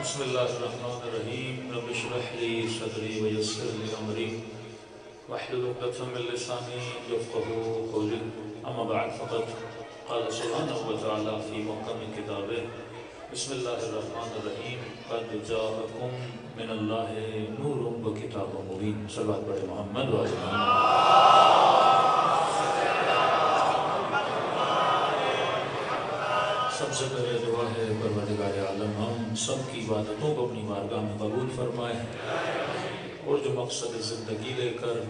بسم اللہ الرحمن الرحیم رب اشرح لی صدری ویسر لی امری واحلل عقدۃ من لسانی یفقهوا قولی اما بعد فقد قال سبحانہ وتعالی فی محکم کتابہ بسم اللہ الرحمن الرحیم قد جاءکم من اللہ نور وکتاب مبین صلوات پڑھے محمد و آل محمد۔ سب سے پہلے دعا ہے پروردگار عالم ہم سب کی عبادتوں کو اپنی بارگاہ میں قبول فرمائے، اور جو مقصد زندگی لے کر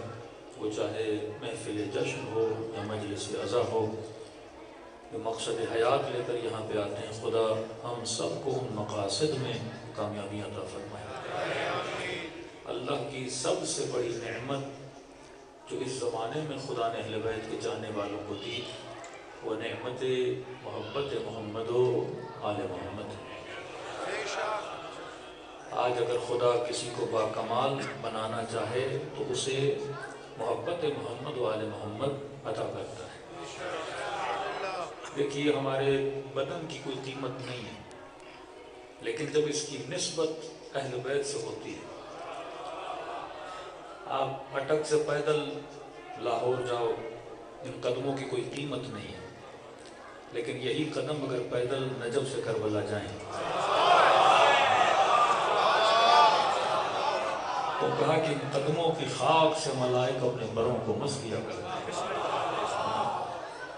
وہ چاہے محفل جشن ہو یا مجلس عزا ہو، جو مقصد حیات لے کر یہاں پہ آتے ہیں، خدا ہم سب کو ان مقاصد میں کامیابی عطا فرمائے۔ اللہ کی سب سے بڑی نعمت جو اس زمانے میں خدا نے اہل بیت کے چاہنے والوں کو دی، وہ نعمت محبت محمد و آل محمد۔ آج اگر خدا کسی کو باکمال بنانا چاہے تو اسے محبت محمد و آل محمد عطا کرتا ہے۔ دیکھیے ہمارے بدن کی کوئی قیمت نہیں ہے، لیکن جب اس کی نسبت اہل بیت سے ہوتی ہے، آپ اٹک سے پیدل لاہور جاؤ، ان قدموں کی کوئی قیمت نہیں ہے، لیکن یہی قدم اگر پیدل نجف سے کربلا جائیں تو کہا کہ ان قدموں کی خاک سے ملائکہ اپنے بروں کو مس کیا کرتے ہیں۔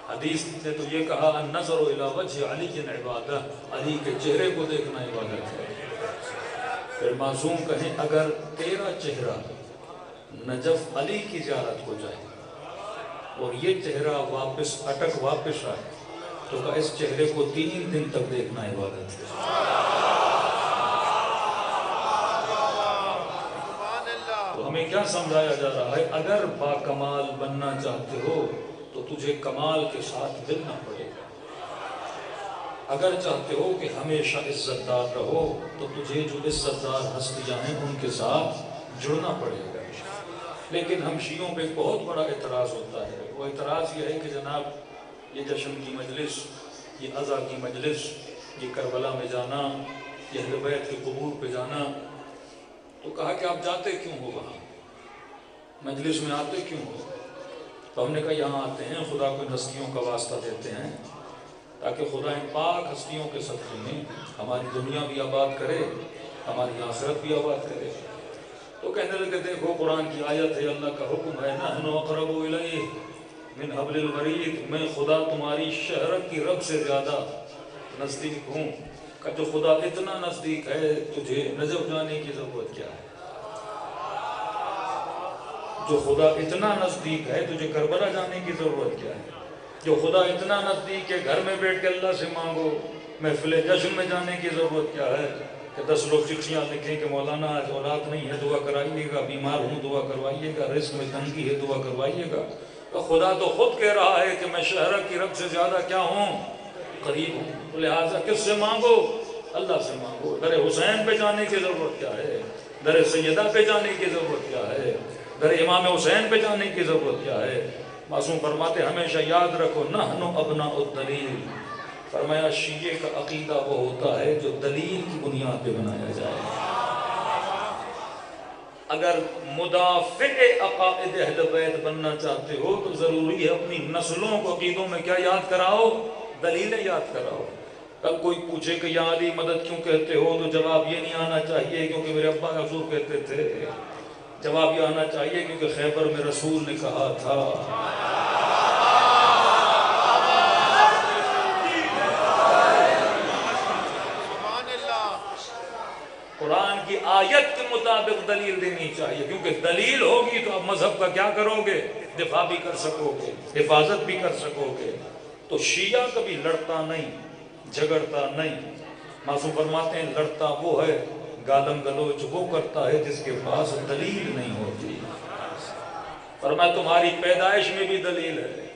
حدیث نے تو یہ کہا النظر الی وجہ علی عبادہ، علی کے چہرے کو دیکھنا عبادت ہے۔ پھر معصوم کہیں اگر تیرا چہرہ نجف علی کی زیارت کو جائے اور یہ چہرہ واپس اٹک واپس آئے تو کہ اس چہرے کو 3 دن تک دیکھنا عبادت ہے۔ تو ہمیں کیا سمجھایا جا رہا ہے؟ اگر باکمال بننا چاہتے ہو تو تجھے کمال کے ساتھ ملنا پڑے گا۔ اگر چاہتے ہو کہ ہمیشہ عزت دار رہو تو تجھے جو عزت دار ہستیاں ہیں ان کے ساتھ جڑنا پڑے گا۔ لیکن ہم شیعوں پہ ایک بہت بڑا اعتراض ہوتا ہے، وہ اعتراض یہ ہے کہ جناب یہ جشن کی مجلس، یہ عزا کی مجلس، یہ کربلا میں جانا، یہ اہل بیت کے قبور پہ جانا، تو کہا کہ آپ جاتے کیوں ہو وہاں، مجلس میں آتے کیوں ہو؟ تو ہم نے کہا یہاں آتے ہیں خدا کو ان ہستیوں کا واسطہ دیتے ہیں تاکہ خدا ان پاک ہستیوں کے صدقے میں ہماری دنیا بھی آباد کرے، ہماری آخرت بھی آباد کرے۔ تو کہنے لگے دیکھو قرآن کی آیت ہے، اللہ کا حکم ہے نحن اقرب الیہ من حبل الورید، میں خدا تمہاری شہرت کی رگ سے زیادہ نزدیک ہوں۔ کہ جو خدا اتنا نزدیک ہے تجھے نجف جانے کی ضرورت کیا ہے؟ جو خدا اتنا نزدیک ہے تجھے کربلا جانے کی ضرورت کیا ہے؟ جو خدا اتنا نزدیک ہے گھر میں بیٹھ کے اللہ سے مانگو، محفل جشن میں جانے کی ضرورت کیا ہے کہ 10 لوگ چٹھیاں لکھیں کہ مولانا آج اولاد نہیں ہے دعا کرائیے گا، بیمار ہوں دعا کروائیے گا، رزق میں تنگی ہے دعا کروائیے گا۔ تو خدا تو خود کہہ رہا ہے کہ میں شہرت کی رگ سے زیادہ کیا ہوں؟ قریب ہوں۔ لہٰذا کس سے مانگو؟ اللہ سے مانگو۔ در حسین پہ جانے کی ضرورت کیا ہے؟ در سیدہ پہ جانے کی ضرورت کیا ہے؟ در امام حسین پہ جانے کی ضرورت کیا ہے؟ معصوم فرماتے ہمیشہ یاد رکھو نحن ابناء الدلیل، فرمایا شیعہ کا عقیدہ وہ ہوتا ہے جو دلیل کی بنیاد پہ بنایا جائے۔ اگر مدافع عقائد اہل بیت بننا چاہتے ہو تو ضروری ہے اپنی نسلوں کو عقیدوں میں کیا یاد کراؤ؟ دلیلیں یاد کراؤ۔ کل کوئی پوچھے کہ یا علی مدد کیوں کہتے ہو تو جواب یہ نہیں آنا چاہیے کیونکہ میرے ابا حضور کہتے تھے، جواب یہ آنا چاہیے کیونکہ خیبر میں رسول نے کہا تھا۔ قرآن کی آیت کے مطابق دلیل دینی چاہیے، کیونکہ دلیل ہوگی تو آپ مذہب کا کیا کرو گے؟ دفاع بھی کر سکو گے، حفاظت بھی کر سکو گے۔ تو شیعہ کبھی لڑتا نہیں، جھگڑتا نہیں۔ معصوم فرماتے ہیں لڑتا وہ ہے، گالم گلوچ وہ کرتا ہے جس کے پاس دلیل نہیں ہوتی۔ فرمایا تمہاری پیدائش میں بھی دلیل ہے،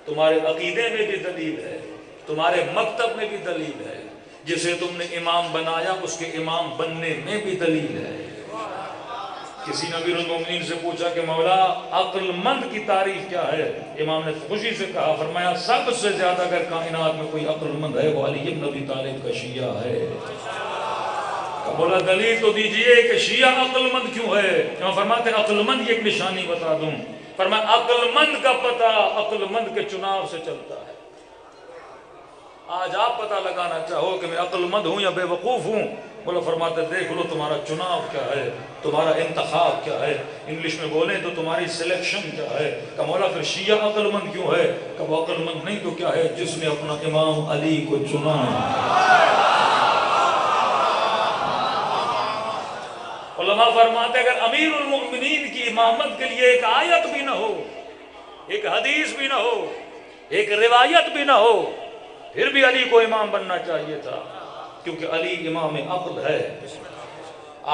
تمہارے عقیدے میں بھی دلیل ہے، تمہارے مکتب میں بھی دلیل ہے، جسے تم نے امام بنایا اس کے امام بننے میں بھی دلیل ہے۔ کسی نے امیر المومنین سے پوچھا کہ مولا عقل مند کی تعریف کیا ہے؟ امام نے خوشی سے کہا، فرمایا سب سے زیادہ اگر کائنات میں کوئی عقل مند ہے وہ علی بن ابی طالب کا شیعہ ہے۔ بولا دلیل تو دیجئے کہ شیعہ عقل مند کیوں ہے؟ امام فرماتے ہیں عقل مند کی ایک نشانی بتا دوں، فرمایا عقل مند کا پتہ عقل مند کے چناؤ سے چلتا ہے۔ آج آپ پتہ لگانا چاہو کہ میں عقل مند ہوں یا بے وقوف ہوں، بولا فرماتے دیکھ لو تمہارا چناؤ کیا ہے، تمہارا انتخاب کیا ہے، انگلش میں بولیں تو تمہاری سلیکشن کیا ہے۔ کہ مولا پھر شیعہ عقل مند کیوں ہے؟ کہ وہ عقل مند نہیں تو کیا ہے؟ جس نے اپنا امام علی کو چنا۔ علماء فرماتے اگر امیر المؤمنین کی امامت کے لیے ایک آیت بھی نہ ہو، ایک حدیث بھی نہ ہو، ایک روایت بھی نہ ہو، پھر بھی علی کو امام بننا چاہیے تھا، کیونکہ علی امام عقل ہے۔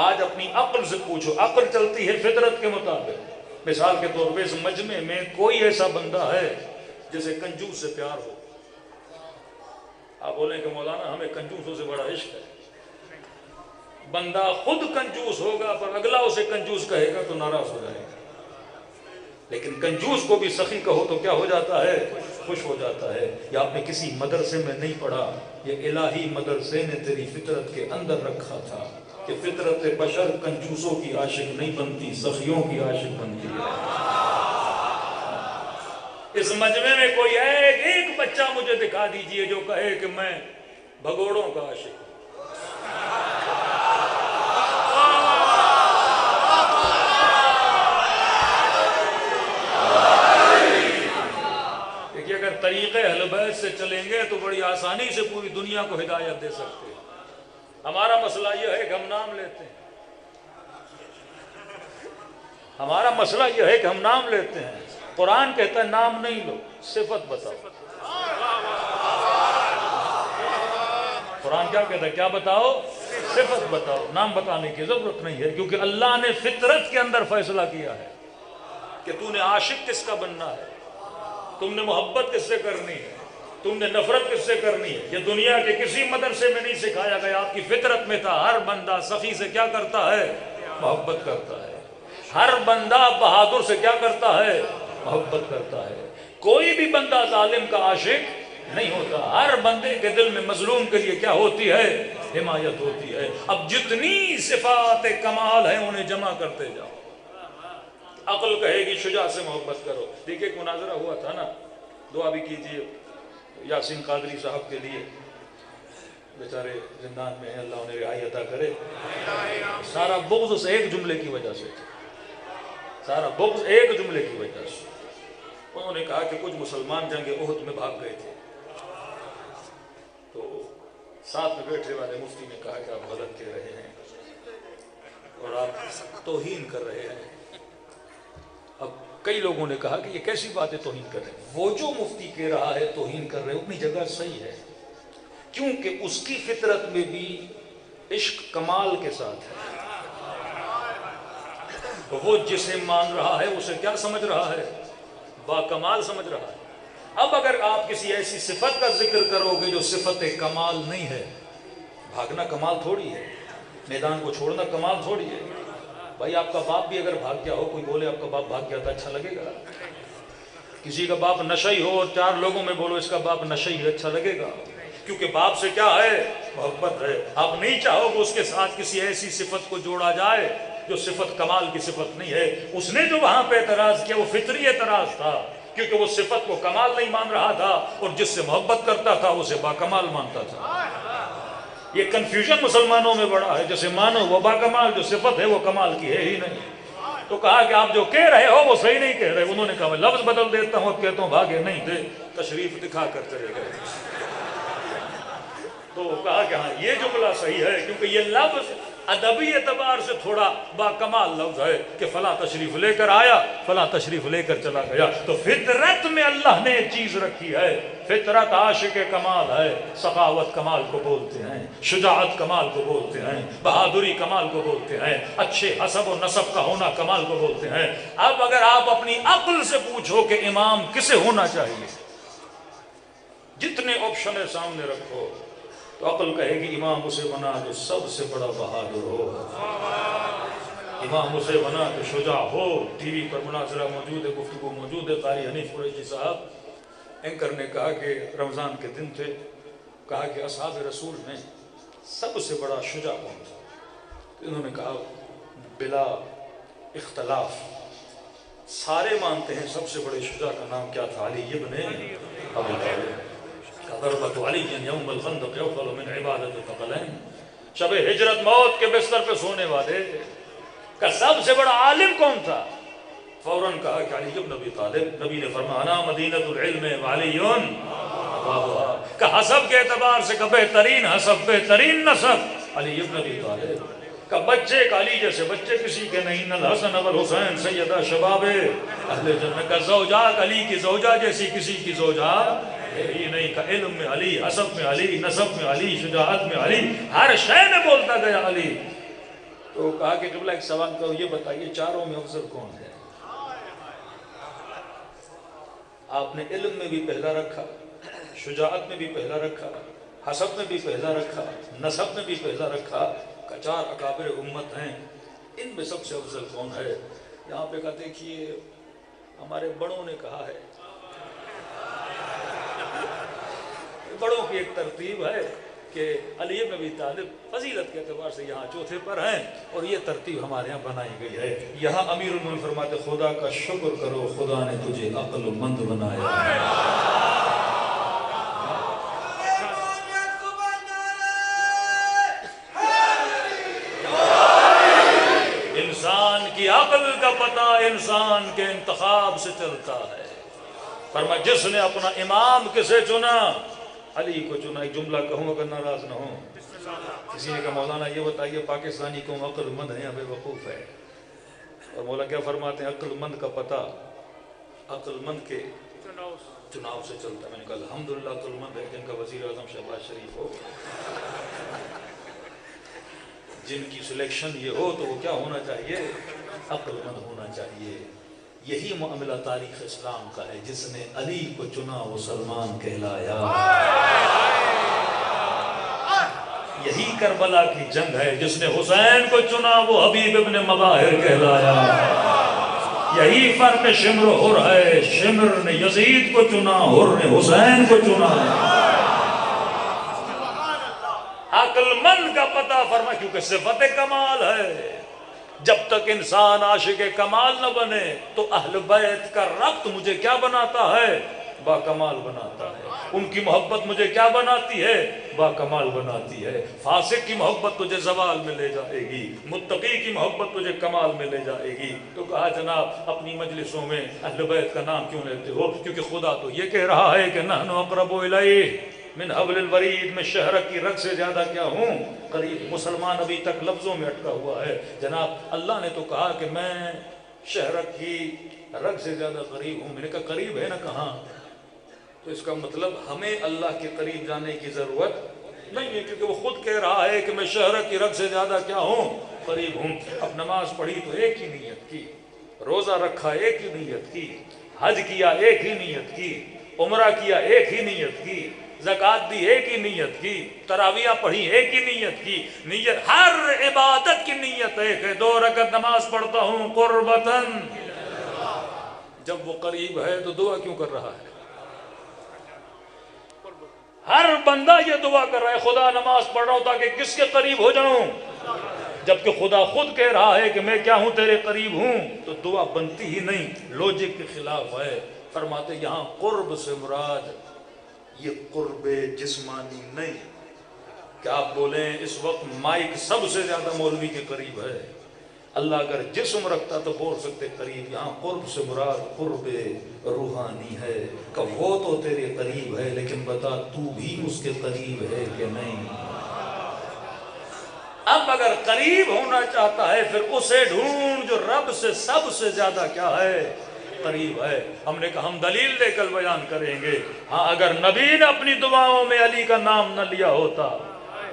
آج اپنی عقل سے پوچھو، عقل چلتی ہے فطرت کے مطابق۔ مثال کے طور پہ اس مجمع میں کوئی ایسا بندہ ہے جسے کنجوس سے پیار ہو؟ آپ بولیں کہ مولانا ہمیں کنجوسوں سے بڑا عشق ہے۔ بندہ خود کنجوس ہوگا پر اگلا اسے کنجوس کہے گا تو ناراض ہو جائے گا، لیکن کنجوس کو بھی سخی کہو تو کیا ہو جاتا ہے؟ خوش ہو جاتا ہے۔ یا آپ نے کسی مدرسے میں نہیں پڑھا، یہ الہی مدرسے نے تیری فطرت کے اندر رکھا تھا کہ فطرت بشر کنجوسوں کی عاشق نہیں بنتی، سخیوں کی عاشق بنتی ہے۔ اس مجمع میں کوئی ایک بچہ مجھے دکھا دیجئے جو کہے کہ میں بھگوڑوں کا عاشق ہوں۔ دیکھیے اگر طریقے اہل بیت سے چلیں گے تو بڑی آسانی سے پوری دنیا کو ہدایت دے سکتے ہیں۔ ہمارا مسئلہ یہ ہے کہ ہم نام لیتے ہیں، ہمارا مسئلہ یہ ہے کہ ہم نام لیتے ہیں۔ قرآن کہتا ہے نام نہیں لو، صفت بتاؤ۔ قرآن کیا کہتا ہے؟ کیا بتاؤ؟ صفت بتاؤ۔ نام بتانے کی ضرورت نہیں ہے، کیونکہ اللہ نے فطرت کے اندر فیصلہ کیا ہے کہ تو نے عاشق کس کا بننا ہے، تم نے محبت کس سے کرنی ہے، تم نے نفرت کس سے کرنی ہے۔ یہ دنیا کے کسی مدرسے میں نہیں سکھایا گیا، آپ کی فطرت میں تھا۔ ہر بندہ سخی سے کیا کرتا ہے؟ محبت کرتا ہے۔ ہر بندہ بہادر سے کیا کرتا ہے؟ محبت کرتا ہے۔ کوئی بھی بندہ ظالم کا عاشق نہیں ہوتا۔ ہر بندے کے دل میں مظلوم کے لیے کیا ہوتی ہے؟ حمایت ہوتی ہے۔ اب جتنی صفات کمال ہیں انہیں جمع کرتے جاؤ۔ عقل کہے گی شجاع سے محبت کرو۔ دیکھیں ایک مناظرہ ہوا تھا نا، دعا بھی کیجئے یاسین قادری صاحب کے لیے، بیچارے زندان میں ہیں، اللہ انہیں رہائی عطا کرے۔ سارا بغض اس ایک جملے کی وجہ سے، سارا بغض ایک جملے کی وجہ سے۔ انہوں نے کہا کہ کچھ مسلمان جنگ احد میں بھاگ گئے تھے، تو ساتھ میں بیٹھے والے مفتی نے کہا کہ آپ غلط کہہ رہے ہیں اور آپ توہین کر رہے ہیں۔ اب کئی لوگوں نے کہا کہ یہ کیسی بات ہے توہین کر رہے ہیں؟ وہ جو مفتی کہہ رہا ہے توہین کر رہے ہیں اپنی جگہ صحیح ہے، کیونکہ اس کی فطرت میں بھی عشق کمال کے ساتھ ہے۔ وہ جسے مان رہا ہے اسے کیا سمجھ رہا ہے؟ با کمال سمجھ رہا ہے۔ اب اگر آپ کسی ایسی صفت کا ذکر کرو گے جو صفت کمال نہیں ہے، بھاگنا کمال تھوڑی ہے، میدان کو چھوڑنا کمال تھوڑی ہے۔ بھائی آپ کا باپ بھی اگر بھاگ گیا ہو، کوئی بولے آپ کا باپ بھاگ گیا تھا، اچھا لگے گا؟ کسی کا باپ نشئی ہو اور 4 لوگوں میں بولو اس کا باپ نشئی ہے، اچھا لگے گا؟ کیونکہ باپ سے کیا ہے؟ محبت ہے۔ آپ نہیں چاہو کہ اس کے ساتھ کسی ایسی صفت کو جوڑا جائے جو صفت کمال کی صفت نہیں ہے۔ اس نے جو وہاں پہ اعتراض کیا وہ فطری اعتراض تھا، کیونکہ وہ صفت کو کمال نہیں مان رہا تھا، اور جس سے محبت کرتا تھا اسے باکمال مانتا تھا۔ یہ کنفیوژن مسلمانوں میں بڑا ہے، جیسے مانو وہ باکمال، جو صفت ہے وہ کمال کی ہے ہی نہیں۔ تو کہا کہ آپ جو کہہ رہے ہو وہ صحیح نہیں کہہ رہے۔ انہوں نے کہا میں لفظ بدل دیتا ہوں، کہتا ہوں بھاگے نہیں تھے، تشریف دکھا کر چلے گئے۔ تو کہا کہ ہاں یہ جملہ صحیح ہے، کیونکہ یہ لفظ ادبی اعتبار سے تھوڑا باکمال لفظ ہے کہ فلاں تشریف لے کر آیا، فلاں تشریف لے کر چلا گیا۔ تو فطرت میں اللہ نے ایک چیز رکھی ہے، فطرت عاشق کمال ہے۔ سخاوت کمال کو بولتے ہیں، شجاعت کمال کو بولتے ہیں، بہادری کمال کو بولتے ہیں، اچھے حسب و نسب کا ہونا کمال کو بولتے ہیں۔ اب اگر آپ اپنی عقل سے پوچھو کہ امام کسے ہونا چاہیے، جتنے آپشن ہے سامنے رکھو، تو عقل کہے گی امام اسے بنا جو سب سے بڑا بہادر ہو، امام اسے بنا جو شجاع ہو۔ ٹی وی پر مناظرہ موجود ہے، گفتگو موجود ہے۔ قاری حنیف قریشی صاحب اینکر نے کہا کہ رمضان کے دن تھے، کہا کہ اصحاب رسول میں سب سے بڑا شجاع کون تھا؟ انہوں نے کہا بلا اختلاف سارے مانتے ہیں سب سے بڑے شجاع کا نام کیا تھا؟ علی ابن ابی طالب۔ ضربت علی یوم الخندق یفضل من عبادت الثقلین، شب ہجرت موت کے بستر پہ سونے والے کا سب سے بڑا عالم کون تھا؟ فوراً کہا کہ علی ابن ابی طالب۔ نبی نے فرمایا انا مدینۃ العلم وعلی بابها، کہ حسب کے اعتبار سے کہ بہترین حسب بہترین نسب علی ابن ابی طالب، کہ بچے کا علی جیسے بچے کسی کے نہیں، الحسن والحسین سیدہ شباب اہل جنت، کا زوجہ علی کی زوجہ جیسی کسی کی زوجہ ہی نہیں، کا علم میں علی، حسب میں علی، نسب میں علی، شجاعت میں علی، ہر شے میں بولتا گیا علی۔ تو کہا کہ قبلہ ایک سوال کرو، یہ بتائیے چاروں میں افضل کون ہے؟ آپ نے علم میں بھی پہلا رکھا، شجاعت میں بھی پہلا رکھا، حسب میں بھی پہلا رکھا، نسب میں بھی پہلا رکھا، کہ چار اکابر امت ہیں، ان میں سب سے افضل کون ہے؟ یہاں پہ کہتے ہیں کہ ہمارے بڑوں نے کہا ہے، بڑوں کی ایک ترتیب ہے کہ علی ابن ابی طالب فضیلت کے اعتبار سے یہاں چوتھے پر ہیں، اور یہ ترتیب ہمارے یہاں بنائی گئی ہے۔ یہاں امیر المومنین فرماتے خدا کا شکر کرو، خدا نے تجھے عقل مند بنایا۔ انسان کی عقل کا پتہ انسان کے انتخاب سے چلتا ہے۔ فرمایا جس نے اپنا امام کسے چنا؟ علی کو چنا۔ ایک جملہ کہوں اگر ناراض نہ ہوں، کسی نے کہا مولانا یہ بتائیے پاکستانی قوم عقل مند ہے یا بے وقوف ہے؟ اور مولا کیا فرماتے ہیں؟ عقل مند کا پتہ عقل مند کے چناؤ سے چلتا ہے۔ میں نے کہا الحمدللہ عقل مند ہے جن کا وزیر اعظم شہباز شریف ہو، جن کی سلیکشن یہ ہو تو وہ کیا ہونا چاہیے؟ عقل مند ہونا چاہیے۔ یہی معاملہ تاریخ اسلام کا ہے، جس نے علی کو چنا وہ سلمان کہلایا۔ یہی کربلا کی جنگ ہے، جس نے حسین کو چنا وہ حبیب ابن مظاہر کہلایا۔ یہی فرق شمر و حر ہے، شمر نے یزید کو چنا، حر نے حسین کو چنا۔ عقل مند کا پتہ فرما، کیونکہ صفت کمال ہے۔ جب تک انسان عاشق کمال نہ بنے تو اہل بیت کا ربط مجھے کیا بناتا ہے؟ با کمال بناتا ہے۔ ان کی محبت مجھے کیا بناتی ہے؟ با کمال بناتی ہے۔ فاسق کی محبت تجھے زوال میں لے جائے گی، متقی کی محبت تجھے کمال میں لے جائے گی۔ تو کہا جناب اپنی مجلسوں میں اہل بیت کا نام کیوں لیتے ہو؟ کیونکہ خدا تو یہ کہہ رہا ہے کہ نحن اقرب الیہ من حبل الورید، میں شہرک کی رگ سے زیادہ کیا ہوں؟ قریب۔ مسلمان ابھی تک لفظوں میں اٹکا ہوا ہے۔ جناب اللہ نے تو کہا کہ میں شہرک کی رگ سے زیادہ قریب ہوں۔ میں نے کہا قریب ہے نا کہاں؟ تو اس کا مطلب ہمیں اللہ کے قریب جانے کی ضرورت نہیں ہے، کیونکہ وہ خود کہہ رہا ہے کہ میں شہرک کی رگ سے زیادہ کیا ہوں؟ قریب ہوں۔ اب نماز پڑھی تو ایک ہی نیت کی، روزہ رکھا ایک ہی نیت کی، حج کیا ایک ہی نیت کی، عمرہ کیا ایک ہی نیت کی، زکوٰۃ دی ایک ہی نیت کی، تراویح پڑھی ایک ہی نیت کی۔ نیت ہر عبادت کی نیت ایک ہے۔ 2 رکعت نماز پڑھتا ہوں قربتاً، جب وہ قریب ہے تو دعا کیوں کر رہا ہے؟ ہر بندہ یہ دعا کر رہا ہے خدا نماز پڑھ رہا ہوں تاکہ کس کے قریب ہو جاؤں؟ جبکہ خدا خود کہہ رہا ہے کہ میں کیا ہوں؟ تیرے قریب ہوں۔ تو دعا بنتی ہی نہیں، لوجک کے خلاف ہے۔ فرماتے یہاں قرب سے مراد یہ قرب جسمانی نہیں کہ آپ بولیں اس وقت مائک سب سے زیادہ مولوی کے قریب ہے۔ اللہ اگر جسم رکھتا تو بول سکتے قریب۔ یہاں قرب سے مراد قرب روحانی ہے کہ وہ تو تیرے قریب ہے، لیکن بتا تو بھی اس کے قریب ہے کہ نہیں۔ اب اگر قریب ہونا چاہتا ہے پھر اسے ڈھونڈ جو رب سے سب سے زیادہ کیا ہے؟ قریب ہے۔ ہم نے کہا ہم دلیل لے کر بیان کریں گے۔ ہاں اگر نبی نے اپنی دعاؤں میں علی کا نام نہ لیا ہوتا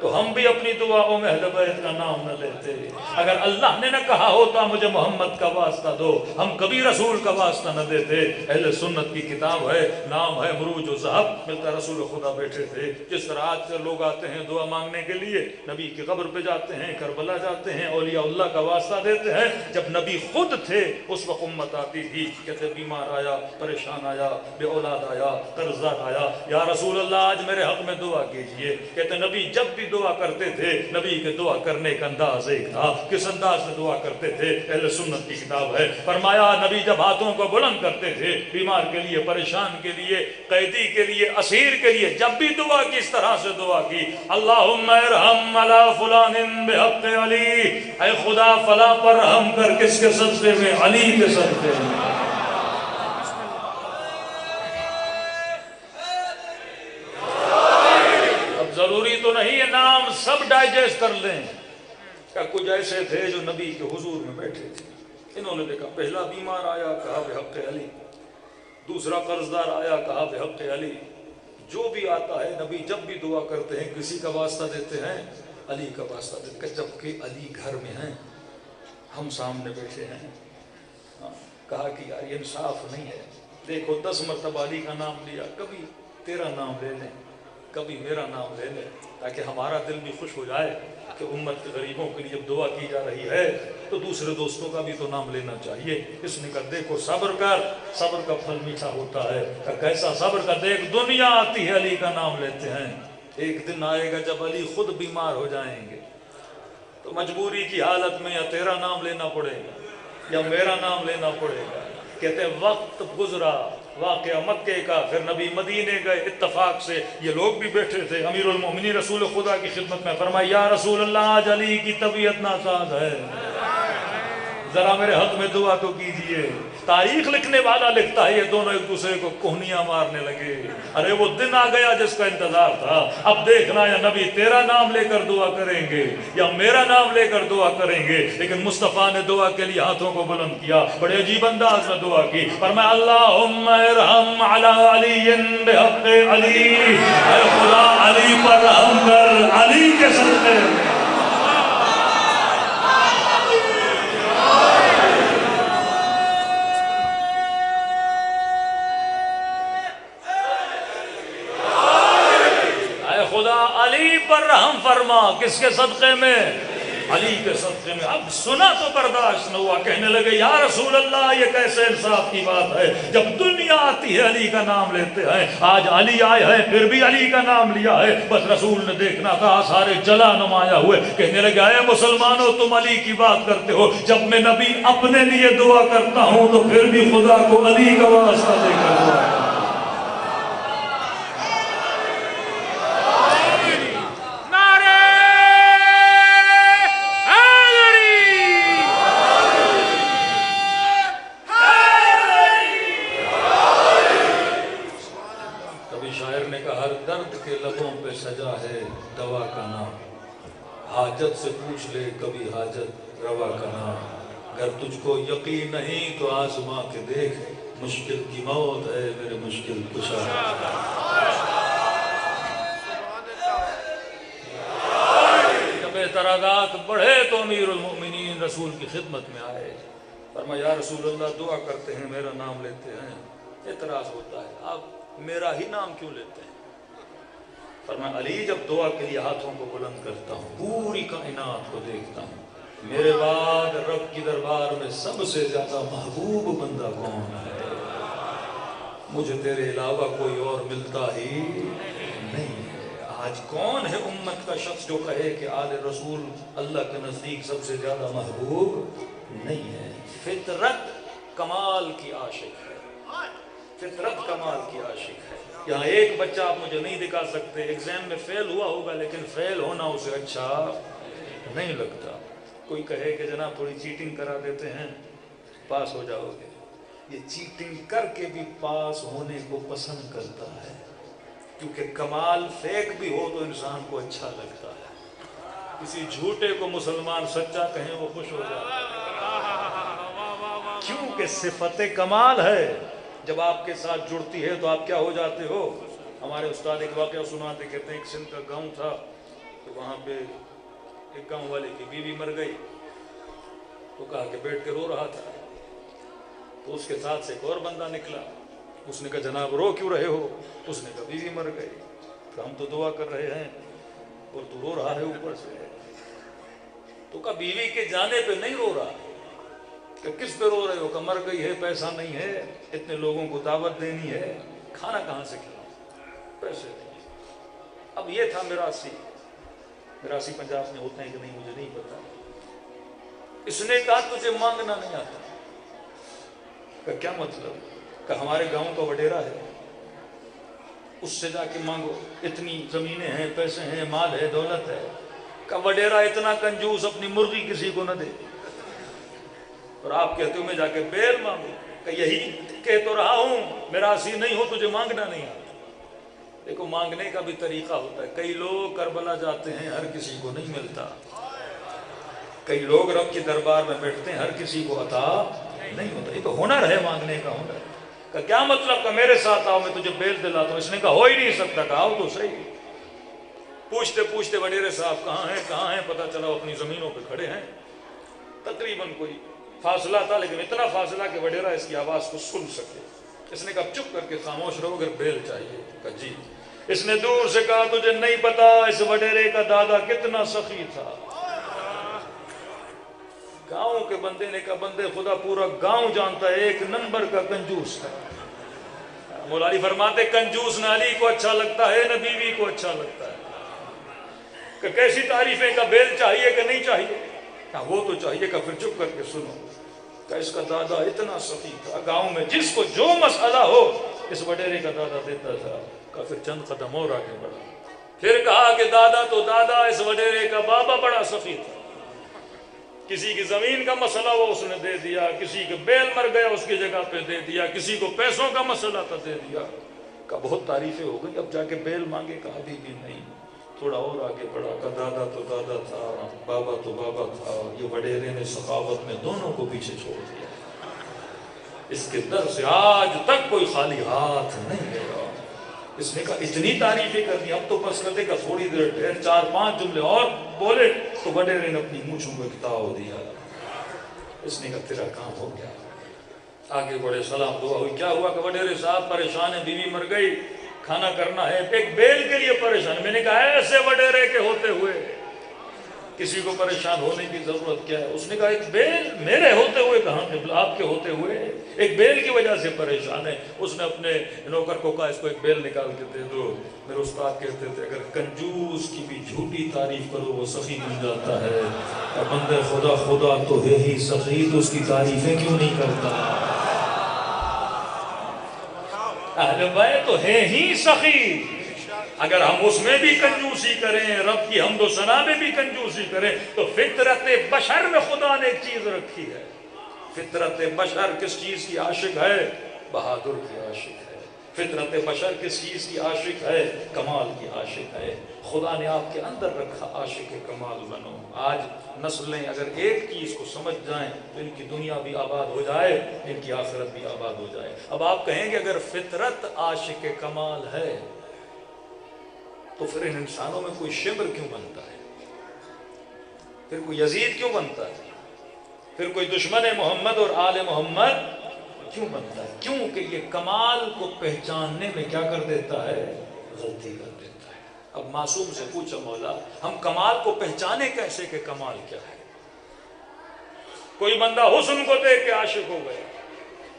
تو ہم بھی اپنی دعاؤں میں اہل بیت کا نام نہ لیتے۔ اگر اللہ نے نہ کہا ہوتا مجھے محمد کا واسطہ دو، ہم کبھی رسول کا واسطہ نہ دیتے۔ اہل سنت کی کتاب ہے، نام ہے مروج و ذہب، ملتا رسول خدا بیٹھے تھے۔ جس طرح آج سے لوگ آتے ہیں دعا مانگنے کے لیے، نبی کی قبر پہ جاتے ہیں، کربلا جاتے ہیں، اولیاء اللہ کا واسطہ دیتے ہیں۔ جب نبی خود تھے اس وقت امت آتی تھی، کہتے بیمار آیا، پریشان آیا، بے اولاد آیا، قرض دار آیا، یا رسول اللہ آج میرے حق میں دعا کیجئے۔ کہتے نبی جب بھی دعا کرتے تھے، نبی کے دعا کرنے کا انداز ایک تھا، کس انداز میں دعا کرتے تھے، اہل سنت کی کتاب ہے۔ فرمایا نبی جب ہاتھوں کو بلند کرتے تھے، بیمار کے لیے، پریشان کے لیے، قیدی کے لیے، اسیر کے لیے، جب بھی دعا کی اس طرح سے دعا کی، اللہم ارحم علی فلان بحق علی، اے خدا فلاں پر رحم کر، کس کے صدقے میں؟ علی کے صدقے میں۔ اب ضروری تو نہیں ہے نام سب ڈائجسٹ کر لیں، کہ کچھ ایسے تھے جو نبی کے حضور میں بیٹھے تھے، انہوں نے دیکھا پہلا بیمار آیا، کہا بحق علی، دوسرا قرضدار آیا، کہا بحق علی۔ جو بھی آتا ہے نبی جب بھی دعا کرتے ہیں کسی کا واسطہ دیتے ہیں، علی کا واسطہ دیتے ہیں، جبکہ علی گھر میں ہیں، ہم سامنے بیٹھے ہیں۔ کہا کہ یار یہ انصاف نہیں ہے، دیکھو 10 مرتبہ علی کا نام لیا، کبھی تیرا نام لے لیں، کبھی میرا نام لے لیں، تاکہ ہمارا دل بھی خوش ہو جائے کہ امت کے غریبوں کے لیے دعا کی جا رہی ہے تو دوسرے دوستوں کا بھی تو نام لینا چاہیے۔ اس نے کہا دیکھو صبر کر، صبر کا پھل میٹھا ہوتا ہے۔ کیسا صبر کا؟ دیکھ دنیا آتی ہے علی کا نام لیتے ہیں، ایک دن آئے گا جب علی خود بیمار ہو جائیں گے تو مجبوری کی حالت میں یا تیرا نام لینا پڑے گا یا میرا نام لینا پڑے گا۔ کہتے ہیں وقت گزرا، واقعہ مکے کا، پھر نبی مدینے گئے، اتفاق سے یہ لوگ بھی بیٹھے تھے، امیر المومنین رسول خدا کی خدمت میں فرمایا یا رسول اللہ آج علی کی طبیعت ناساز ہے، ذرا میرے حق میں دعا تو کیجئے۔ تاریخ لکھنے والا لکھتا ہے یہ دونوں ایک دوسرے کو کوہنیاں مارنے لگے، ارے وہ دن آ گیا جس کا انتظار تھا، اب دیکھنا یا نبی تیرا نام لے کر دعا کریں گے یا میرا نام لے کر دعا کریں گے۔ لیکن مصطفیٰ نے دعا کے لیے ہاتھوں کو بلند کیا، بڑے عجیب انداز میں دعا کی، فرمایا اللہم ارحم علی علی بحق علی، اے خدا علی پر رحم کر، علی کے صدقے۔ علی پر رحم فرما، کس کے صدقے میں؟ علی کے صدقے میں۔ اب سنا تو برداشت نہ ہوا، کہنے لگے یا رسول اللہ یہ کیسے انصاف کی بات ہے، جب دنیا آتی ہے علی کا نام لیتے ہیں، آج علی آئے ہیں پھر بھی علی کا نام لیا ہے، بس رسول نے دیکھنا تھا، سارے جلا نمایا ہوئے، کہنے لگے اے مسلمانوں تم علی کی بات کرتے ہو، جب میں نبی اپنے لیے دعا کرتا ہوں تو پھر بھی خدا کو علی کا واسطہ دے کر دعا کرتا ہوں۔ سجا ہے دوا کا نام، حاجت سے پوچھ لے کبھی حاجت روا کا نام، اگر تجھ کو یقین نہیں تو آزما کے دیکھ، مشکل کی موت ہے میرے مشکل کشا۔ جب اعتراضات بڑھے تو امیر المؤمنین رسول کی خدمت میں آئے، فرمایا یا رسول اللہ دعا کرتے ہیں میرا نام لیتے ہیں، اعتراض ہوتا ہے آپ میرا ہی نام کیوں لیتے ہیں؟ فرمایا علی جب دعا کے لیے ہاتھوں کو بلند کرتا ہوں پوری کائنات کو دیکھتا ہوں، میرے بعد رب کی دربار میں سب سے زیادہ محبوب بندہ کون ہے؟ مجھے تیرے علاوہ کوئی اور ملتا ہی نہیں ہے۔ آج کون ہے امت کا شخص جو کہے کہ آل رسول اللہ کے نزدیک سب سے زیادہ محبوب نہیں ہے؟ فطرت کمال کی عاشق ہے، فطرت کمال کی عاشق ہے۔ یہاں ایک بچہ آپ مجھے نہیں دکھا سکتے ایگزام میں فیل ہوا ہوگا لیکن فیل ہونا اسے اچھا نہیں لگتا۔ کوئی کہے کہ جناب تھوڑی چیٹنگ کرا دیتے ہیں پاس ہو جاؤ گے، یہ چیٹنگ کر کے بھی پاس ہونے کو پسند کرتا ہے، کیونکہ کمال فیک بھی ہو تو انسان کو اچھا لگتا ہے۔ کسی جھوٹے کو مسلمان سچا کہیں وہ خوش ہو جاتا ہے، کیونکہ صفت کمال ہے جب آپ کے ساتھ جڑتی ہے تو آپ کیا ہو جاتے ہو۔ ہمارے استاد ایک واقعہ سناتے، کہتے ہیں ایک سندھ کا گاؤں تھا تو وہاں پہ ایک گاؤں والے کی بیوی مر گئی، تو کہا کہ بیٹھ کے رو رہا تھا، تو اس کے ساتھ سے ایک اور بندہ نکلا، اس نے کہا جناب رو کیوں رہے ہو؟ اس نے کہا بیوی مر گئی، کہ ہم تو دعا کر رہے ہیں اور تو رو رہا ہے اوپر سے۔ تو کہا بیوی کے جانے پہ نہیں رو رہا، کہ کس پہ رو رہے ہو؟ کہ مر گئی ہے، پیسہ نہیں ہے، اتنے لوگوں کو دعوت دینی ہے، کھانا کہاں سے کھلاؤں، پیسے نہیں۔ اب یہ تھا میراثی، میراثی پنجاب میں ہوتے ہیں کہ نہیں مجھے نہیں پتا. اس نے کہا تجھے مانگنا نہیں آتا. کہ کیا مطلب؟ کہ ہمارے گاؤں کا وڈیرا ہے، اس سے جا کے مانگو، اتنی زمینیں ہیں، پیسے ہیں، مال ہے، دولت ہے. کہ وڈیرا اتنا کنجوس اپنی مرغی کسی کو نہ دے، اور آپ کہتے ہو میں جا کے بیل مانگو. کہ یہی کہہ تو رہا ہوں میراثی نہیں ہو، تجھے مانگنا نہیں آتا. دیکھو مانگنے کا بھی طریقہ ہوتا ہے. کئی لوگ کربلا جاتے ہیں، ہر کسی کو نہیں ملتا. کئی لوگ رب کے دربار میں بیٹھتے ہیں، ہر کسی کو عطا نہیں ہوتا. یہ تو ہنر ہے، مانگنے کا ہنر. کہ کیا مطلب؟ کہ میرے ساتھ آؤ، میں تجھے بیل دلاتا ہوں. اس نے کہا ہو ہی نہیں سکتا. کہا آؤ تو صحیح. پوچھتے پوچھتے وڈیرے صاحب کہاں ہیں پتہ چلا اپنی زمینوں پہ کھڑے ہیں. تقریباً کوئی فاصلہ تھا، لیکن اتنا فاصلہ کہ وڈیرا اس کی آواز کو سن سکے. اس نے کہا چپ کر کے خاموش رہو، اگر بیل چاہیے. کہا جی. اس نے دور سے کہا تجھے نہیں پتا اس وڈیرے کا دادا کتنا سخی تھا. گاؤں کے بندے نے کہا بندے خدا پورا گاؤں جانتا ہے، ایک نمبر کا کنجوس تھا. مولا علی فرماتے کنجوس نہ علی کو اچھا لگتا ہے، نہ بیوی کو اچھا لگتا ہے. کہ کیسی تعریفیں؟ کا بیل چاہیے کہ نہیں چاہیے؟ کہا وہ تو چاہیے. کہ پھر چپ کر کے سنو. کہ اس کا دادا اتنا سخی تھا، گاؤں میں جس کو جو مسئلہ ہو اس وڈیرے کا دادا دیتا تھا. کہ پھر چند قدم اور آگے بڑھا. پھر کہا کہ دادا تو دادا، اس وڈیرے کا بابا بڑا سخی تھا. کسی کی زمین کا مسئلہ وہ اس نے دے دیا، کسی کے بیل مر گیا اس کی جگہ پہ دے دیا، کسی کو پیسوں کا مسئلہ تھا دے دیا. کہا بہت تعریفیں ہو گئی، اب جا کے بیل مانگے. کہا ابھی بھی نہیں. تھوڑا اور آگے بڑھا. کہ دادا تو دادا تھا، بابا تو بابا تھا. یہ وڈیرے نے سخاوت میں دونوں کو پیچھے چھوڑ دیا. اس کے در سے آج تک کوئی خالی ہاتھ نہیں گیا. اس نے کہا اتنی تعریفیں کر دی، اب تو بس کرتے کہ تھوڑی دیر ٹھہر، 4-5 جملے اور بولے. تو وڈیرے نے اپنی مونچھوں کو اکتاؤ دیا. اس نے کہا تیرا کام ہو گیا. آگے بڑے، سلام دعا ہوئی. کیا ہوا؟ کہ وڈیرے صاحب پریشان ہے، بیوی مر گئی، کھانا کرنا ہے، ایک بیل کے لیے پریشان. میں نے کہا ایسے وڈیرے کے ہوتے ہوئے کسی کو پریشان ہونے کی ضرورت کیا ہے؟ اس نے کہا ایک بیل میرے ہوتے ہوئے کہاں، آپ کے ہوتے ہوئے ایک بیل کی وجہ سے پریشان ہے. اس نے اپنے نوکر کو کہا اس کو ایک بیل نکال کے دے دو. میرے استاد کہتے تھے اگر کنجوس کی بھی جھوٹی تعریف کرو وہ سخی بن جاتا ہے. اور بندے خدا تو ہے ہی سخی، تو اس کی تعریفیں کیوں نہیں کرتا؟ اہل بیت تو ہے ہی سخی. اگر ہم اس میں بھی کنجوسی کریں، رب کی حمد و ثنا میں بھی کنجوسی کریں، تو فطرت بشر میں خدا نے ایک چیز رکھی ہے. فطرت بشر کس چیز کی عاشق ہے؟ بہادر کی عاشق ہے. فطرت بشر کس چیز کی عاشق ہے؟ کمال کی عاشق ہے. خدا نے آپ کے اندر رکھا عاشق کمال بنو. آج نسلیں اگر ایک چیز کو سمجھ جائیں تو ان کی دنیا بھی آباد ہو جائے، ان کی آخرت بھی آباد ہو جائے. اب آپ کہیں گے اگر فطرت عاشق کمال ہے تو پھر ان انسانوں میں کوئی شمر کیوں بنتا ہے؟ پھر کوئی یزید کیوں بنتا ہے؟ پھر کوئی دشمن محمد اور آل محمد کیوں بنتا ہے؟ کیونکہ یہ کمال کو پہچاننے میں کیا کر دیتا ہے؟ غلطی کر دیتا ہے. اب معصوم سے پوچھا مولا ہم کمال کو پہچانے کیسے کہ کمال کیا ہے؟ کوئی بندہ حسن کو دیکھ کے عاشق ہو گیا،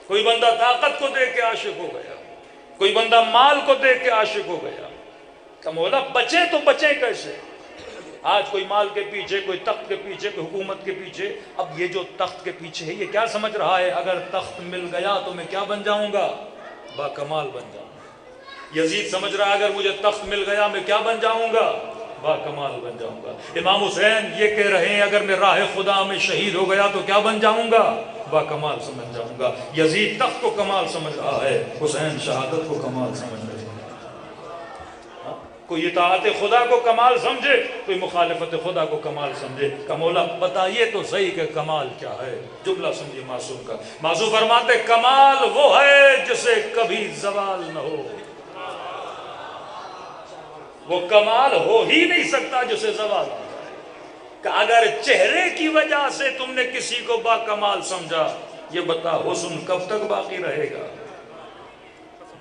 کوئی بندہ طاقت کو دیکھ کے عاشق ہو گیا، کوئی بندہ مال کو دیکھ کے عاشق ہو گیا. کہ مولا بچے تو بچے کیسے؟ آج کوئی مال کے پیچھے، کوئی تخت کے پیچھے، کوئی حکومت کے پیچھے. اب یہ جو تخت کے پیچھے ہے یہ کیا سمجھ رہا ہے اگر تخت مل گیا تو میں کیا بن جاؤں گا؟ با کمال بن جاؤں گا. یزید سمجھ رہا ہے اگر مجھے تخت مل گیا میں کیا بن جاؤں گا؟ با کمال بن جاؤں گا. امام حسین یہ کہہ رہے ہیں اگر میں راہ خدا میں شہید ہو گیا تو کیا بن جاؤں گا؟ با کمال سمجھ جاؤں گا. یزید تخت کو کمال سمجھ رہا ہے، حسین شہادت کو کمال سمجھ رہا ہے. کوئی اطاعت خدا کو کمال سمجھے، کوئی مخالفت خدا کو کمال سمجھے. کہ مولا بتائیے تو صحیح کہ کمال کیا ہے؟ جملہ سمجھے معصوم کا. معصوم فرماتے کمال وہ ہے جسے کبھی زوال نہ ہو. وہ کمال ہو ہی نہیں سکتا جسے زوال ہو جائے. کہ اگر چہرے کی وجہ سے تم نے کسی کو با کمال سمجھا، یہ بتا حسن کب تک باقی رہے گا؟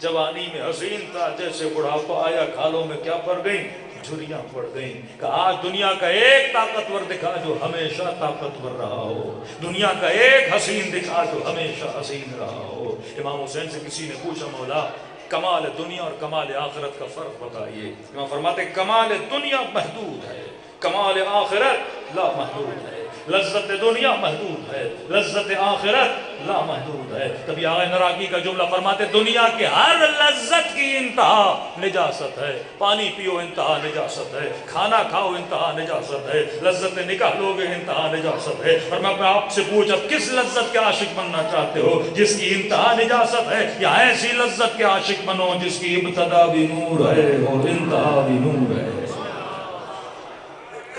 جوانی میں حسین تھا، جیسے بڑھاپا آیا کھالوں میں کیا پڑ گئیں؟ جھریاں پڑ گئیں. کہ آج دنیا کا ایک طاقتور دکھا جو ہمیشہ طاقتور رہا ہو، دنیا کا ایک حسین دکھا جو ہمیشہ حسین رہا ہو. امام حسین سے کسی نے پوچھا مولا کمال دنیا اور کمال آخرت کا فرق بتائیے. امام فرماتے کمال دنیا محدود ہے، کمال آخرت لامحدود ہے، لذت دنیا محدود ہے، لذت آخرت لامحدود ہے۔ تبھی آقا نراقی کا جملہ فرماتے دنیا کے ہر لذت کی انتہا نجاست ہے، پانی پیو انتہا نجاست ہے، کھانا کھاؤ انتہا نجاست ہے، لذت نکاح لوگے انتہا نجاست ہے۔ اور میں آپ سے پوچھ اب کس لذت کے عاشق بننا چاہتے ہو جس کی انتہا نجاست ہے، یا ایسی لذت کے عاشق بنو جس کی ابتدا بھی نور ہے اور انتہا بھی نور ہے؟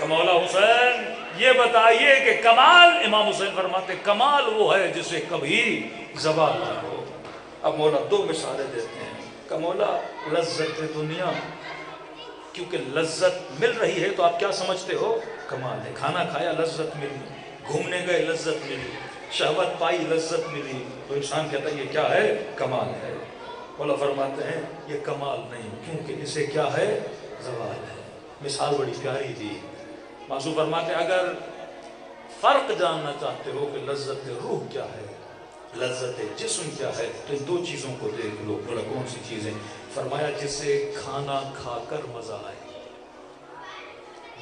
مولا حسین یہ بتائیے کہ کمال، امام حسین فرماتے کمال وہ ہے جسے کبھی زوال نہ ہو۔ اب مولا دو مثالیں دیتے ہیں کہ مولا لذت دنیا، کیونکہ لذت مل رہی ہے تو آپ کیا سمجھتے ہو؟ کمال ہے۔ کھانا کھایا لذت ملی، گھومنے گئے لذت ملی، شہوت پائی لذت ملی، تو انسان کہتا ہے یہ کیا ہے؟ کمال ہے۔ مولا فرماتے ہیں یہ کمال نہیں، کیونکہ اسے کیا ہے؟ زوال ہے۔ مثال بڑی پیاری دی، معصوم فرماتے اگر فرق جاننا چاہتے ہو کہ لذت روح کیا ہے، لذت جسم کیا ہے، تو ان دو چیزوں کو دیکھ لو۔ بولا کون سی چیزیں؟ فرمایا جسے کھانا کھا کر مزہ آئے،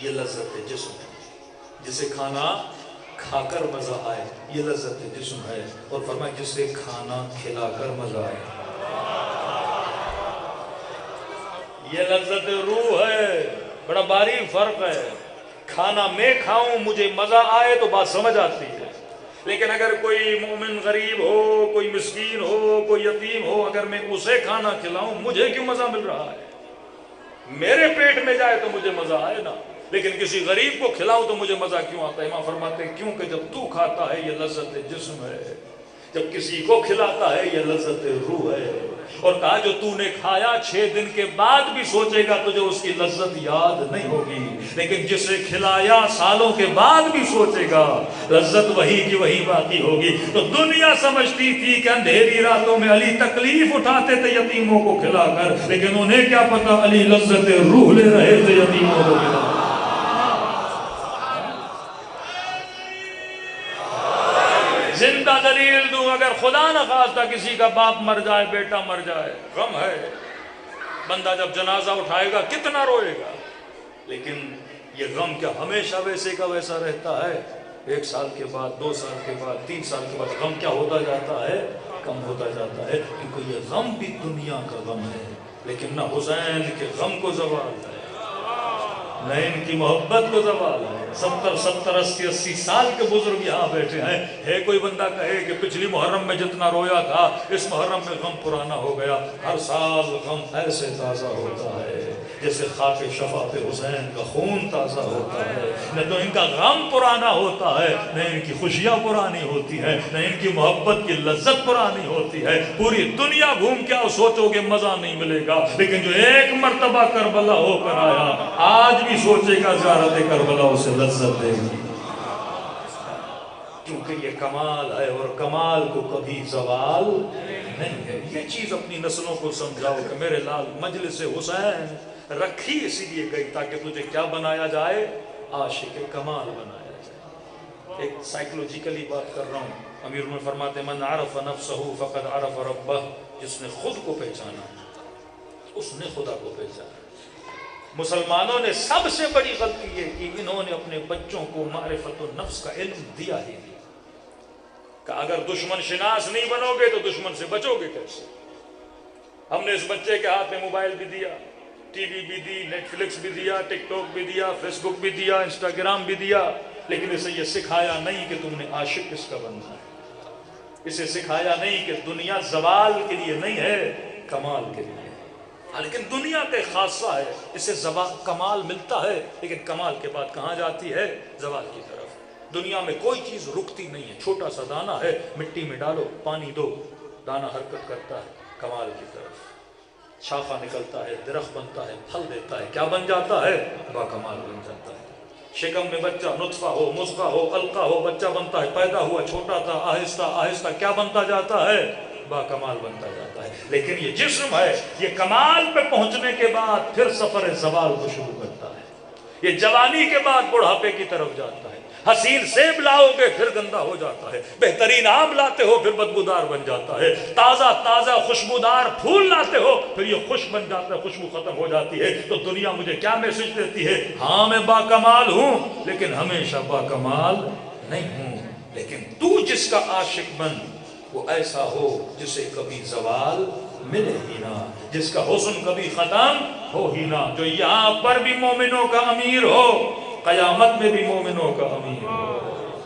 یہ لذت جسم ہے۔ جسے کھانا کھا کر مزہ آئے یہ لذت جسم ہے۔ اور فرمایا جسے کھانا کھلا کر مزہ آئے یہ لذت روح ہے۔ بڑا باریک فرق ہے۔ کھانا میں کھاؤں مجھے مزہ آئے تو بات سمجھ آتی ہے، لیکن اگر کوئی مومن غریب ہو، کوئی مسکین ہو، کوئی یتیم ہو، اگر میں اسے کھانا کھلاؤں مجھے کیوں مزہ مل رہا ہے؟ میرے پیٹ میں جائے تو مجھے مزہ آئے نا، لیکن کسی غریب کو کھلاؤں تو مجھے مزہ کیوں آتا ہے؟ امام فرماتے ہیں کیونکہ جب تو کھاتا ہے یہ لذت جسم ہے، جب کسی کو کھلاتا ہے یہ لذت روح ہے۔ اور کہا جو تو نے کھایا 6 دن کے بعد بھی سوچے گا تجھے اس کی لذت یاد نہیں ہوگی، لیکن جسے کھلایا سالوں کے بعد بھی سوچے گا، لذت وہی کی وہی باقی ہوگی۔ تو دنیا سمجھتی تھی کہ اندھیری راتوں میں علی تکلیف اٹھاتے تھے یتیموں کو کھلا کر، لیکن انہیں کیا پتا علی لذت روح لے رہے تھے یتیموں کو کھلا کر۔ زندہ دلیل دوں، اگر خدا نہ خواستہ کسی کا باپ مر جائے، بیٹا مر جائے، غم ہے، بندہ جب جنازہ اٹھائے گا کتنا روئے گا، لیکن یہ غم کیا ہمیشہ ویسے کا ویسا رہتا ہے؟ 1 سال کے بعد، 2 سال کے بعد، 3 سال کے بعد غم کیا ہوتا جاتا ہے؟ کم ہوتا جاتا ہے، کیونکہ یہ غم بھی دنیا کا غم ہے، لیکن نہ حسین کے غم کو زوال ہے، نہ ان کی محبت کو زوال ہے۔ 70 80 سال کے بزرگ یہاں بیٹھے ہیں، ہے کوئی بندہ کہے کہ پچھلی محرم میں جتنا رویا تھا اس محرم میں غم پرانا ہو گیا؟ ہر سال غم ایسے تازہ ہوتا ہے جیسے خاک شفاعت حسین کا خون تازہ ہوتا ہے۔ نہ تو ان کا غم پرانا ہوتا ہے، نہ ان کی خوشیاں پرانی ہوتی ہیں، نہ ان کی محبت کی لذت پرانی ہوتی ہے۔ پوری دنیا گھوم کے سوچو گے مزہ نہیں ملے گا، لیکن جو ایک مرتبہ کربلا ہو کر آیا آج بھی سوچے گا زیارت کربلا اسے لذت دے گی، کیونکہ یہ کمال ہے، اور کمال کو کبھی زوال نہیں ہے۔ یہ چیز اپنی نسلوں کو سمجھاؤ کہ میرے لال مجلس حسین رکھی اسی لیے گئی تاکہ تجھے کیا بنایا جائے؟ عاشق کمال بنایا جائے۔ ایک سائیکلوجیکلی بات کر رہا ہوں، امیر میں فرماتے من عرف نفسہ فقد عرف ربہ، جس نے خود کو پہچانا اس نے خدا کو پہچانا۔ مسلمانوں نے سب سے بڑی غلطی یہ کی، انہوں نے اپنے بچوں کو معرفت النفس کا علم دیا ہی نہیں، کہ اگر دشمن شناس نہیں بنو گے تو دشمن سے بچو گے کیسے؟ ہم نے اس بچے کے ہاتھ میں موبائل بھی دیا، ٹی وی بھی دی، نیٹ فلکس بھی دیا، ٹک ٹاک بھی دیا، فیس بک بھی دیا، انسٹاگرام بھی دیا، لیکن اسے یہ سکھایا نہیں کہ تم نے عاشق کس کا بننا ہے، اسے سکھایا نہیں کہ دنیا زوال کے لیے نہیں ہے، کمال کے لیے۔ لیکن دنیا کا خاصہ ہے، اسے کمال ملتا ہے، لیکن کمال کے بعد کہاں جاتی ہے؟ زوال کی طرف۔ دنیا میں کوئی چیز رکتی نہیں ہے، چھوٹا سا دانہ ہے، مٹی میں ڈالو، پانی دو، دانہ حرکت کرتا ہے کمال کی طرف، شاخہ نکلتا ہے، درخت بنتا ہے، پھل دیتا ہے، کیا بن جاتا ہے؟ با کمال بن جاتا ہے۔ شکم میں بچہ نطفہ ہو، مضغہ ہو، علقہ ہو، بچہ بنتا ہے، پیدا ہوا چھوٹا تھا، آہستہ آہستہ کیا بنتا جاتا ہے؟ با کمال بنتا جاتا ہے۔ لیکن یہ جسم ہے، یہ کمال پہ پہنچنے کے بعد پھر سفر زوال کو شروع کرتا ہے، یہ جوانی کے بعد بڑھاپے کی طرف جاتا ہے، حسین سیب لاؤ گے پھر گندا ہو جاتا ہے، بہترین آم لاتے ہو پھر بدبودار بن جاتا ہے، تازہ تازہ خوشبودار پھول لاتے ہو پھر یہ خوش بن جاتا ہے، خوشبو ختم ہو جاتی ہے۔ تو دنیا مجھے کیا میسج دیتی ہے؟ ہاں میں باکمال ہوں لیکن ہمیشہ باکمال نہیں ہوں، لیکن تو جس کا عاشق بن وہ ایسا ہو جسے کبھی زوال ملے ہی نہ، جس کا حسن کبھی ختم ہو ہی نہ، جو یہاں پر بھی مومنوں کا امیر ہو قیامت میں بھی مومنوں کا امیر ہو۔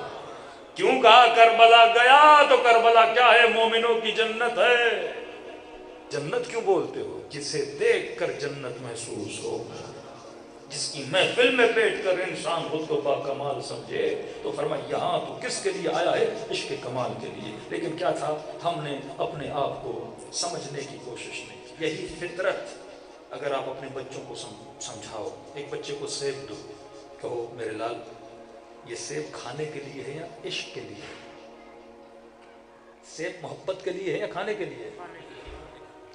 کیوں کہا کربلا گیا تو کربلا کیا ہے؟ مومنوں کی جنت ہے۔ جنت کیوں بولتے ہو؟ جسے دیکھ کر جنت محسوس ہو، جس کی محفل میں بیٹھ کر انسان خود کو باکمال سمجھے۔ تو فرمایا یہاں تو کس کے لیے آیا ہے؟ عشق کمال کے لیے۔ لیکن کیا تھا؟ ہم نے اپنے آپ کو سمجھنے کی کوشش نہیں کی۔ یہی فطرت اگر آپ اپنے بچوں کو سمجھاؤ، ایک بچے کو سیب دو، کہو میرے لال یہ سیب کھانے کے لیے ہے یا عشق کے لیے؟ سیب محبت کے لیے ہے یا کھانے کے لیے؟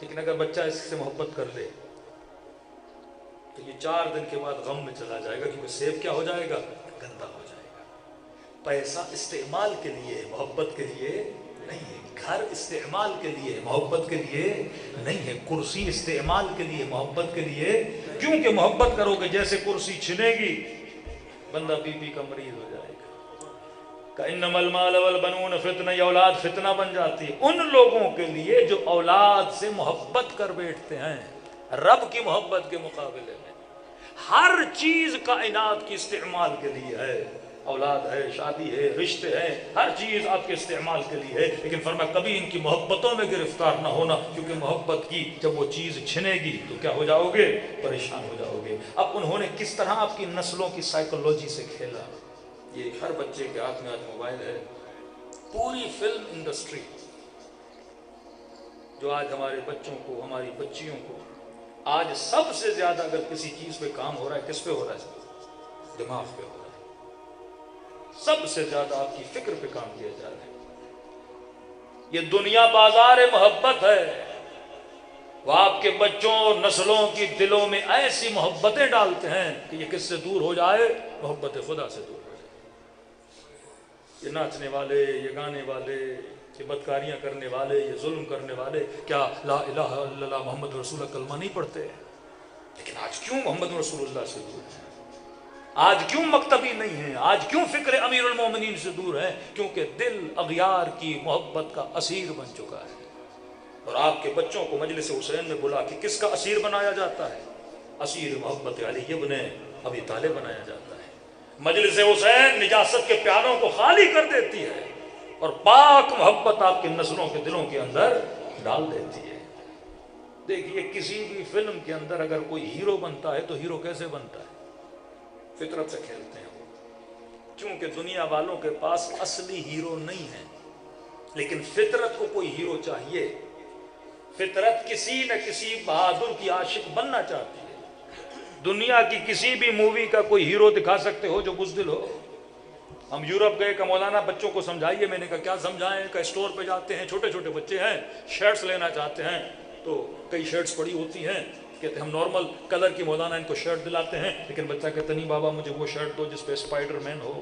لیکن اگر بچہ اس سے محبت کر لے تو یہ 4 دن کے بعد غم میں چلا جائے گا، کیونکہ سیب کیا ہو جائے گا؟ گندا ہو جائے گا۔ پیسہ استعمال کے لیے، محبت کے لیے نہیں ہے۔ گھر استعمال کے لیے، محبت کے لیے نہیں ہے۔ کرسی استعمال کے لیے، محبت کے لیے۔ کیونکہ محبت کرو گے جیسے کرسی چھنے گی بندہ بی پی کا مریض ہو جائے گا۔ کہ المال والبنون فتنہ، یہ اولاد فتنہ بن جاتی ہے ان لوگوں کے لیے جو اولاد سے محبت کر بیٹھتے ہیں۔ رب کی محبت کے مقابلے میں ہر چیز کائنات کی استعمال کے لیے ہے، اولاد ہے، شادی ہے، رشتے ہیں، ہر چیز آپ کے استعمال کے لیے ہے۔ لیکن فرمایا کبھی ان کی محبتوں میں گرفتار نہ ہونا، کیونکہ محبت کی جب وہ چیز چھنے گی تو کیا ہو جاؤ گے؟ پریشان ہو جاؤ گے۔ اب انہوں نے کس طرح آپ کی نسلوں کی سائیکولوجی سے کھیلا۔ یہ ہر بچے کے ہاتھ میں آج موبائل ہے۔ پوری فلم انڈسٹری جو آج ہمارے بچوں کو، ہماری بچیوں کو، آج سب سے زیادہ اگر کسی چیز پہ کام ہو رہا ہے کس پہ ہو رہا ہے؟ دماغ پہ ہو رہا ہے۔ سب سے زیادہ آپ کی فکر پہ کام کیا جا رہا ہے۔ یہ دنیا بازار محبت ہے، وہ آپ کے بچوں اور نسلوں کی دلوں میں ایسی محبتیں ڈالتے ہیں کہ یہ کس سے دور ہو جائے؟ محبت خدا سے دور ہو جائے۔ یہ ناچنے والے، یہ گانے والے، یہ بدکاریاں کرنے والے، یہ ظلم کرنے والے کیا لا الہ الا اللہ محمد رسول اللہ کلمہ نہیں پڑھتے؟ لیکن آج کیوں محمد رسول اللہ سے دور ہیں؟ آج کیوں مکتبی نہیں ہیں؟ آج کیوں فکر امیر المومنین سے دور ہیں؟ کیونکہ دل اغیار کی محبت کا اسیر بن چکا ہے۔ اور آپ کے بچوں کو مجلس حسین میں بلا کے کس کا اسیر بنایا جاتا ہے؟ اسیر محبت علی ابن ابی طالب بنایا جاتا ہے۔ مجلس حسین نجاست کے پیاروں کو خالی کر دیتی ہے اور پاک محبت آپ کے نسلوں کے دلوں کے اندر ڈال دیتی ہے۔ دیکھیے کسی بھی فلم کے اندر اگر کوئی ہیرو بنتا ہے تو ہیرو کیسے بنتا ہے؟ فطرت سے کھیلتے ہیں وہ، چونکہ دنیا والوں کے پاس اصلی ہیرو نہیں ہے، لیکن فطرت کو کوئی ہیرو چاہیے۔ فطرت کسی نہ کسی بہادر کی عاشق بننا چاہتی ہے۔ دنیا کی کسی بھی مووی کا کوئی ہیرو دکھا سکتے ہو جو بزدل ہو؟ ہم یورپ گئے کہ مولانا بچوں کو سمجھائیے، میں نے کہا کیا سمجھائیں؟ کہ اسٹور پہ جاتے ہیں، چھوٹے چھوٹے بچے ہیں، شرٹس لینا چاہتے ہیں تو کئی شرٹس پڑی ہوتی ہیں، کہتے ہیں ہم نارمل کلر کی مولانا ان کو شرٹ دلاتے ہیں، لیکن بچہ کہتا نہیں بابا مجھے وہ شرٹ دو جس پہ اسپائڈر مین ہو،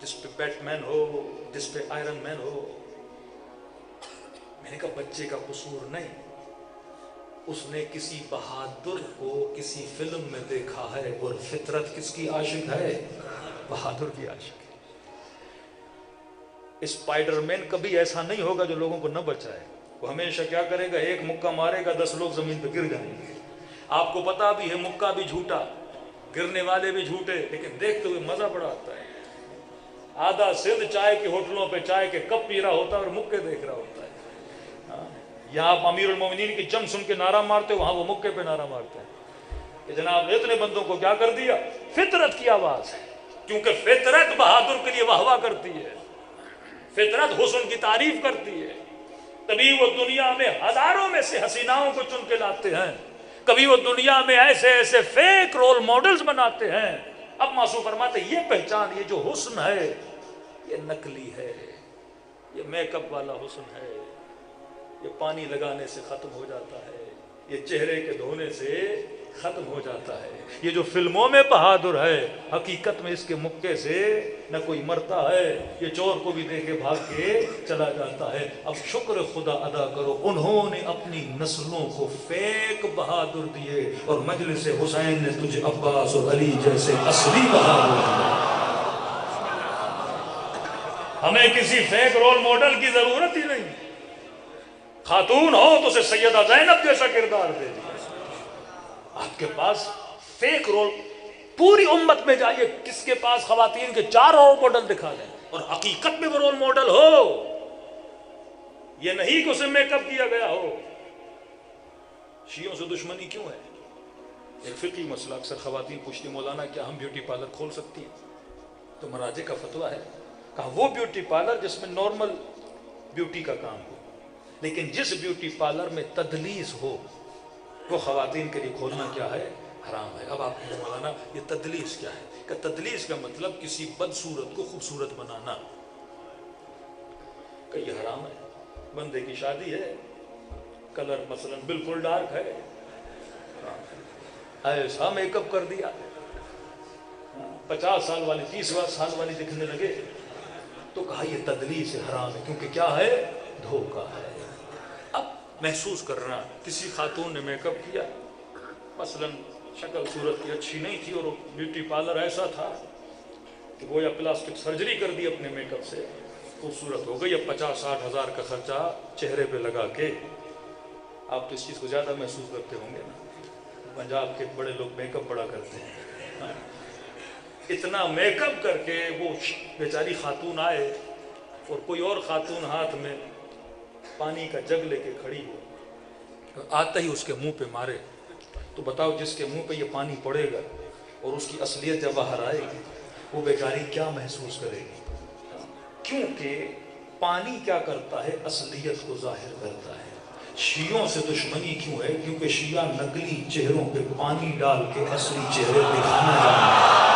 جس پہ بیٹ مین ہو، جس پہ آئرن مین ہو۔ میں نے کہا بچے کا قصور نہیں، اس نے کسی بہادر کو کسی فلم میں دیکھا ہے، اور فطرت کس کی عاشق ہے؟ بہادر کی عاشق ہے۔ اسپائڈر مین کبھی ایسا نہیں ہوگا جو لوگوں کو نہ بچائے، وہ ہمیشہ کیا کرے گا؟ ایک مکہ مارے گا 10 لوگ زمین پہ گر جائیں گے۔ آپ کو پتا بھی ہے مکہ بھی جھوٹا، گرنے والے بھی جھوٹے، لیکن دیکھتے ہوئے مزہ بڑا آتا ہے۔ آدھا سندھ چائے کے ہوٹلوں پہ چائے کے کپ پی رہا ہوتا ہے اور مکے دیکھ رہا ہوتا ہے۔ یہاں آپ امیر المومنین کی جم سن کے نعرہ مارتے ہو، وہاں وہ مکے پہ نعرہ مارتے ہیں کہ جناب اتنے بندوں کو کیا کر دیا؟ فطرت کی آواز ہے، کیونکہ فطرت بہادر کے لیے واہ واہ کرتی ہے، فطرت حسن کی تعریف کرتی ہے۔ کبھی وہ دنیا میں ہزاروں میں سے حسیناؤں کو چن کے لاتے ہیں، کبھی وہ دنیا میں ایسے ایسے فیک رول ماڈلز بناتے ہیں۔ اب معصوم فرماتے یہ پہچان، یہ جو حسن ہے یہ نقلی ہے، یہ میک اپ والا حسن ہے، یہ پانی لگانے سے ختم ہو جاتا ہے، یہ چہرے کے دھونے سے ختم ہو جاتا ہے۔ یہ جو فلموں میں بہادر ہے، حقیقت میں اس کے مکے سے نہ کوئی مرتا ہے، یہ چور کو بھی دے کے بھاگ کے چلا جاتا ہے۔ اب شکر خدا ادا کرو، انہوں نے اپنی نسلوں کو فیک بہادر دیے اور مجلس حسین نے تجھے عباس اور علی جیسے اصلی بہادر دیے۔ ہمیں کسی فیک رول ماڈل کی ضرورت ہی نہیں، خاتون ہو تو اسے سیدہ زینب جیسا کردار دے دیا۔ آپ کے پاس فیک رول، پوری امت میں جائیے، کس کے پاس خواتین کے 4 رول ماڈل دکھا دیں اور حقیقت میں وہ رول ماڈل ہو، یہ نہیں کہ اسے میک اپ کیا گیا ہو۔ شیعوں سے دشمنی کیوں ہے؟ ایک فقہی مسئلہ، اکثر خواتین پوچھتی مولانا کیا ہم بیوٹی پارلر کھول سکتی ہیں؟ تو مراجع کا فتویٰ ہے، کہا وہ بیوٹی پارلر جس میں نارمل بیوٹی کا کام ہو، لیکن جس بیوٹی پارلر میں تدلیس ہو وہ خواتین کے لیے کھولنا کیا ہے؟ حرام ہے۔ اب آپ کو مولانا یہ تدلیس کیا ہے؟ کہ تدلیس کا مطلب کسی بدصورت کو خوبصورت بنانا، کہ یہ حرام ہے۔ بندے کی شادی ہے، کلر مثلا بالکل ڈارک ہے، ایسا میک اپ کر دیا، 50 سال والی 30 سال والی دکھنے لگے، تو کہا یہ تدلیس حرام ہے، کیونکہ کیا ہے؟ دھوکہ ہے۔ اب محسوس کرنا، کسی خاتون نے میک اپ کیا، مثلا شکل صورت کی اچھی نہیں تھی اور بیوٹی پارلر ایسا تھا کہ وہ یا پلاسٹک سرجری کر دی اپنے میک اپ سے، خوبصورت ہو گئی، اب 50-60 ہزار کا خرچہ چہرے پہ لگا کے۔ آپ تو اس چیز کو زیادہ محسوس کرتے ہوں گے نا، پنجاب کے بڑے لوگ میک اپ بڑا کرتے ہیں، اتنا میک اپ کر کے وہ بیچاری خاتون آئے اور کوئی اور خاتون ہاتھ میں پانی کا جگ لے کے کھڑی ہو، آتا ہی اس کے منہ پہ مارے، تو بتاؤ جس کے منہ پہ یہ پانی پڑے گا اور اس کی اصلیت جب باہر آئے گی وہ بیچاری کیا محسوس کرے گی؟ کیونکہ پانی کیا کرتا ہے؟ اصلیت کو ظاہر کرتا ہے۔ شیعوں سے دشمنی کیوں ہے؟ کیونکہ شیعہ نقلی چہروں پہ پانی ڈال کے اصلی چہرے دکھانا جانتے ہیں۔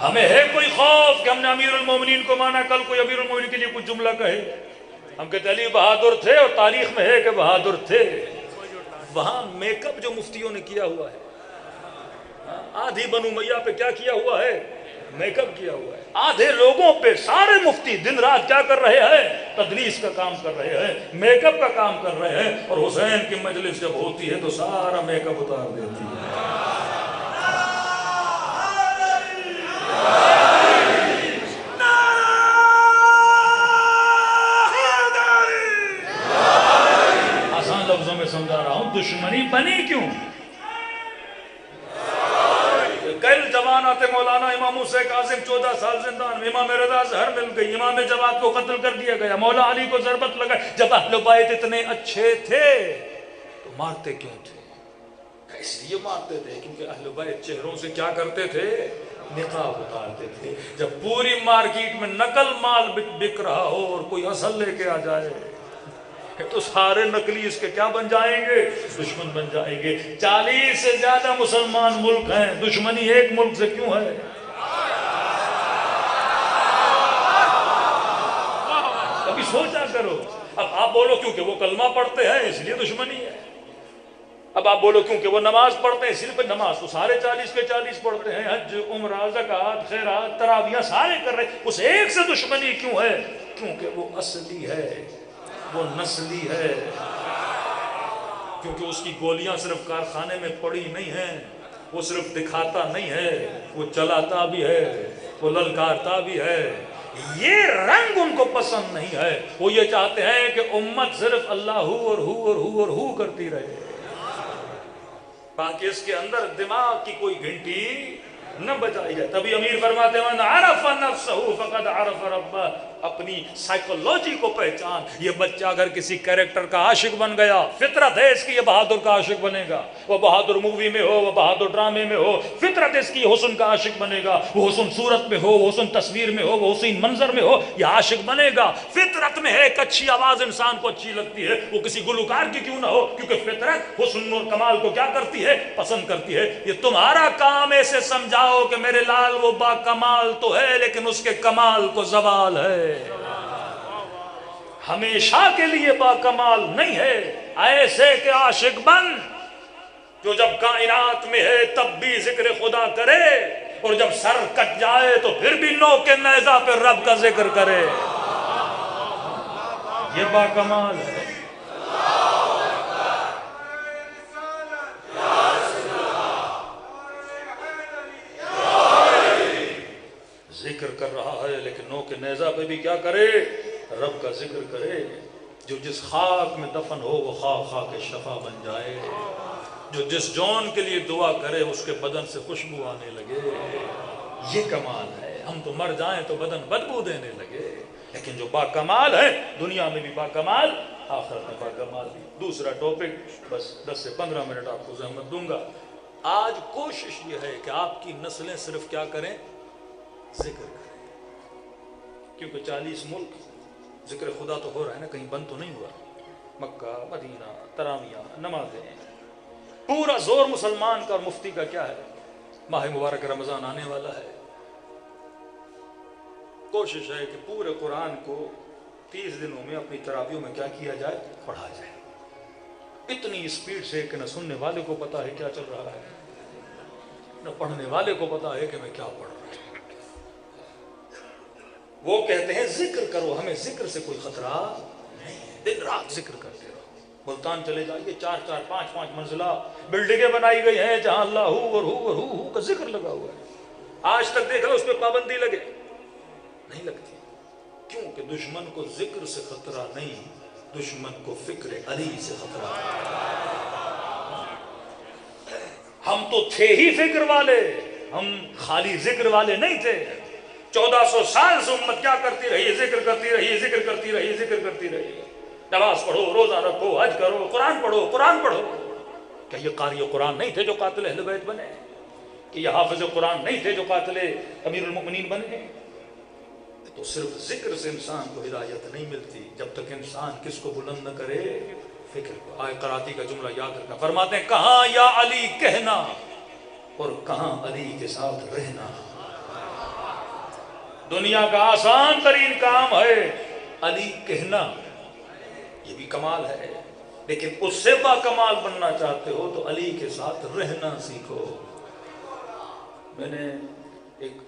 ہمیں ہے کوئی خوف کہ ہم نے امیر المومنین کو مانا، کل کوئی امیر المومنین کے لیے کچھ جملہ کہے؟ ہم کہتے علی بہادر تھے اور تاریخ میں ہے کہ بہادر تھے۔ وہاں میک اپ جو مفتیوں نے کیا ہوا ہے، آدھی بنو امیہ پہ کیا کیا ہوا ہے؟ میک اپ کیا ہوا ہے۔ آدھے لوگوں پہ سارے مفتی دن رات کیا کر رہے ہیں؟ تدلیس کا کام کر رہے ہیں، میک اپ کا کام کر رہے ہیں، اور حسین کی مجلس جب ہوتی ہے تو سارا میک اپ اتار دیتی ہے۔ آسان لفظوں میں سمجھا رہا ہوں، دشمنی بنی کیوں؟ کل جوانات مولانا امام حسین کاظم 14 سال زندان میں، امام رضا زہر مل گئی، امام جواد کو قتل کر دیا گیا، مولا علی کو ضربت لگائی۔ جب اہل بیت اتنے اچھے تھے تو مارتے کیوں تھے؟ اس لیے مارتے تھے کیونکہ اہل بیت چہروں سے کیا کرتے تھے؟ نقاب اتارتے تھے۔ جب پوری مارکیٹ میں نقل مال بک رہا ہو اور کوئی اصل لے کے آ جائے تو سارے نقلی اس کے کیا بن جائیں گے؟ دشمن بن جائیں گے۔ 40 سے زیادہ مسلمان ملک ہیں، دشمنی ایک ملک سے کیوں ہے؟ کبھی سوچا کرو۔ اب آپ بولو کیونکہ وہ کلمہ پڑھتے ہیں اس لیے دشمنی ہے، اب آپ بولو کیونکہ وہ نماز پڑھتے ہیں اس لیے، نماز تو سارے 40 کے 40 پڑھتے ہیں، حج عمرہ زکوٰۃ خیرات تراویح سارے کر رہے، اس ایک سے دشمنی کیوں ہے؟ کیونکہ وہ اصلی ہے، وہ نسلی ہے، کیونکہ اس کی گولیاں صرف کارخانے میں پڑی نہیں ہیں، وہ صرف دکھاتا نہیں ہے، وہ چلاتا بھی ہے، وہ للکارتا بھی ہے۔ یہ رنگ ان کو پسند نہیں ہے، وہ یہ چاہتے ہیں کہ امت صرف اللہ ہو اور ہو اور ہو اور ہو کرتی رہے، باقی اس کے اندر دماغ کی کوئی گھنٹی نہ بجائی جائے۔ تبھی امیر فرماتے ہیں من عرف نفسہ فقد عرف ربہ، اپنی سائیکولوجی کو پہچان۔ یہ بچہ اگر کسی کریکٹر کا عاشق بن گیا، فطرت ہے اس کی یہ بہادر کا عاشق بنے گا، وہ بہادر مووی میں ہو، وہ بہادر ڈرامے میں ہو، فطرت اس کی حسن کا عاشق بنے گا، وہ حسن صورت میں ہو، وہ حسن تصویر میں ہو، وہ حسین منظر میں ہو، یہ عاشق بنے گا۔ فطرت میں ہے ایک اچھی آواز انسان کو اچھی لگتی ہے، وہ کسی گلوکار کی کیوں نہ ہو، کیونکہ فطرت حسن اور کمال کو کیا کرتی ہے؟ پسند کرتی ہے۔ یہ تمہارا کام ایسے سمجھاؤ کہ میرے لال وہ با کمال تو ہے لیکن اس کے کمال کو زوال ہے۔ ہمیشہ کے لیے باکمال نہیں ہے، ایسے کہ عاشق بن جو جب کائنات میں ہے تب بھی ذکر خدا کرے، اور جب سر کٹ جائے تو پھر بھی نو کے نیزہ پہ رب کا ذکر کرے، یہ باکمال ہے۔ ذکر کر رہا ہے لیکن نو کے نیزہ پہ بھی کیا کرے؟ رب کا ذکر کرے۔ جو جس خاک میں دفن ہو وہ خاک خاک شفا بن جائے، جو جس جون کے لیے دعا کرے اس کے بدن سے خوشبو آنے لگے، یہ کمال ہے۔ ہم تو مر جائیں تو بدن بدبو دینے لگے، لیکن جو باکمال ہے دنیا میں بھی باکمال، آخرت میں باکمال بھی۔ دوسرا ٹاپک، بس 10 سے 15 منٹ آپ کو زحمت دوں گا۔ آج کوشش یہ ہے کہ آپ کی نسلیں صرف کیا کریں؟ ذکر کریں، کیونکہ 40 ملک ذکر خدا تو ہو رہا ہے نا، کہیں بند تو نہیں ہوا۔ مکہ، مدینہ، تراویح، نمازیں، پورا زور مسلمان کا اور مفتی کا کیا ہے؟ ماہ مبارک رمضان آنے والا ہے، کوشش ہے کہ پورے قرآن کو 30 دنوں میں اپنی تراویحوں میں کیا کیا جائے؟ پڑھا جائے۔ اتنی اسپیڈ سے کہ نہ سننے والے کو پتا ہے کیا چل رہا ہے، نہ پڑھنے والے کو پتا ہے کہ میں کیا پڑھ رہا ہوں۔ وہ کہتے ہیں ذکر کرو، ہمیں ذکر سے کوئی خطرہ نہیں ہے، دن رات ذکر کرتے رہو۔ ملتان چلے جائیے، 4 5 منزلہ بلڈنگیں بنائی گئی ہیں جہاں اللہ ہو اور ہو اور ہو کا ذکر لگا ہوا ہے۔ آج تک دیکھ لو اس پہ پابندی لگے نہیں لگتی، کیونکہ دشمن کو ذکر سے خطرہ نہیں، دشمن کو فکر علی سے خطرہ ہے۔ ہم تو تھے ہی فکر والے، ہم خالی ذکر والے نہیں تھے۔ 1400 سال سے امت کیا کرتی رہی؟ ذکر کرتی رہی، ذکر کرتی رہی، ذکر کرتی رہی۔ نماز پڑھو، روزہ رکھو، حج کرو، قرآن پڑھو، قرآن پڑھو۔ کیا یہ قاری قرآن نہیں تھے جو قاتل اہل بیت بنے؟ کہ یہ حافظ قرآن نہیں تھے جو قاتل امیر المؤمنین بنے؟ تو صرف ذکر سے انسان کو ہدایت نہیں ملتی جب تک انسان کس کو بلند نہ کرے؟ فکر کو۔ آئے قراتی کا جملہ یاد رکھنا، فرماتے ہیں کہاں یا علی کہنا اور کہاں علی کے ساتھ رہنا۔ دنیا کا آسان ترین کام ہے علی کہنا، یہ بھی کمال ہے، لیکن اس سے با کمال بننا چاہتے ہو تو علی کے ساتھ رہنا سیکھو۔ میں نے ایک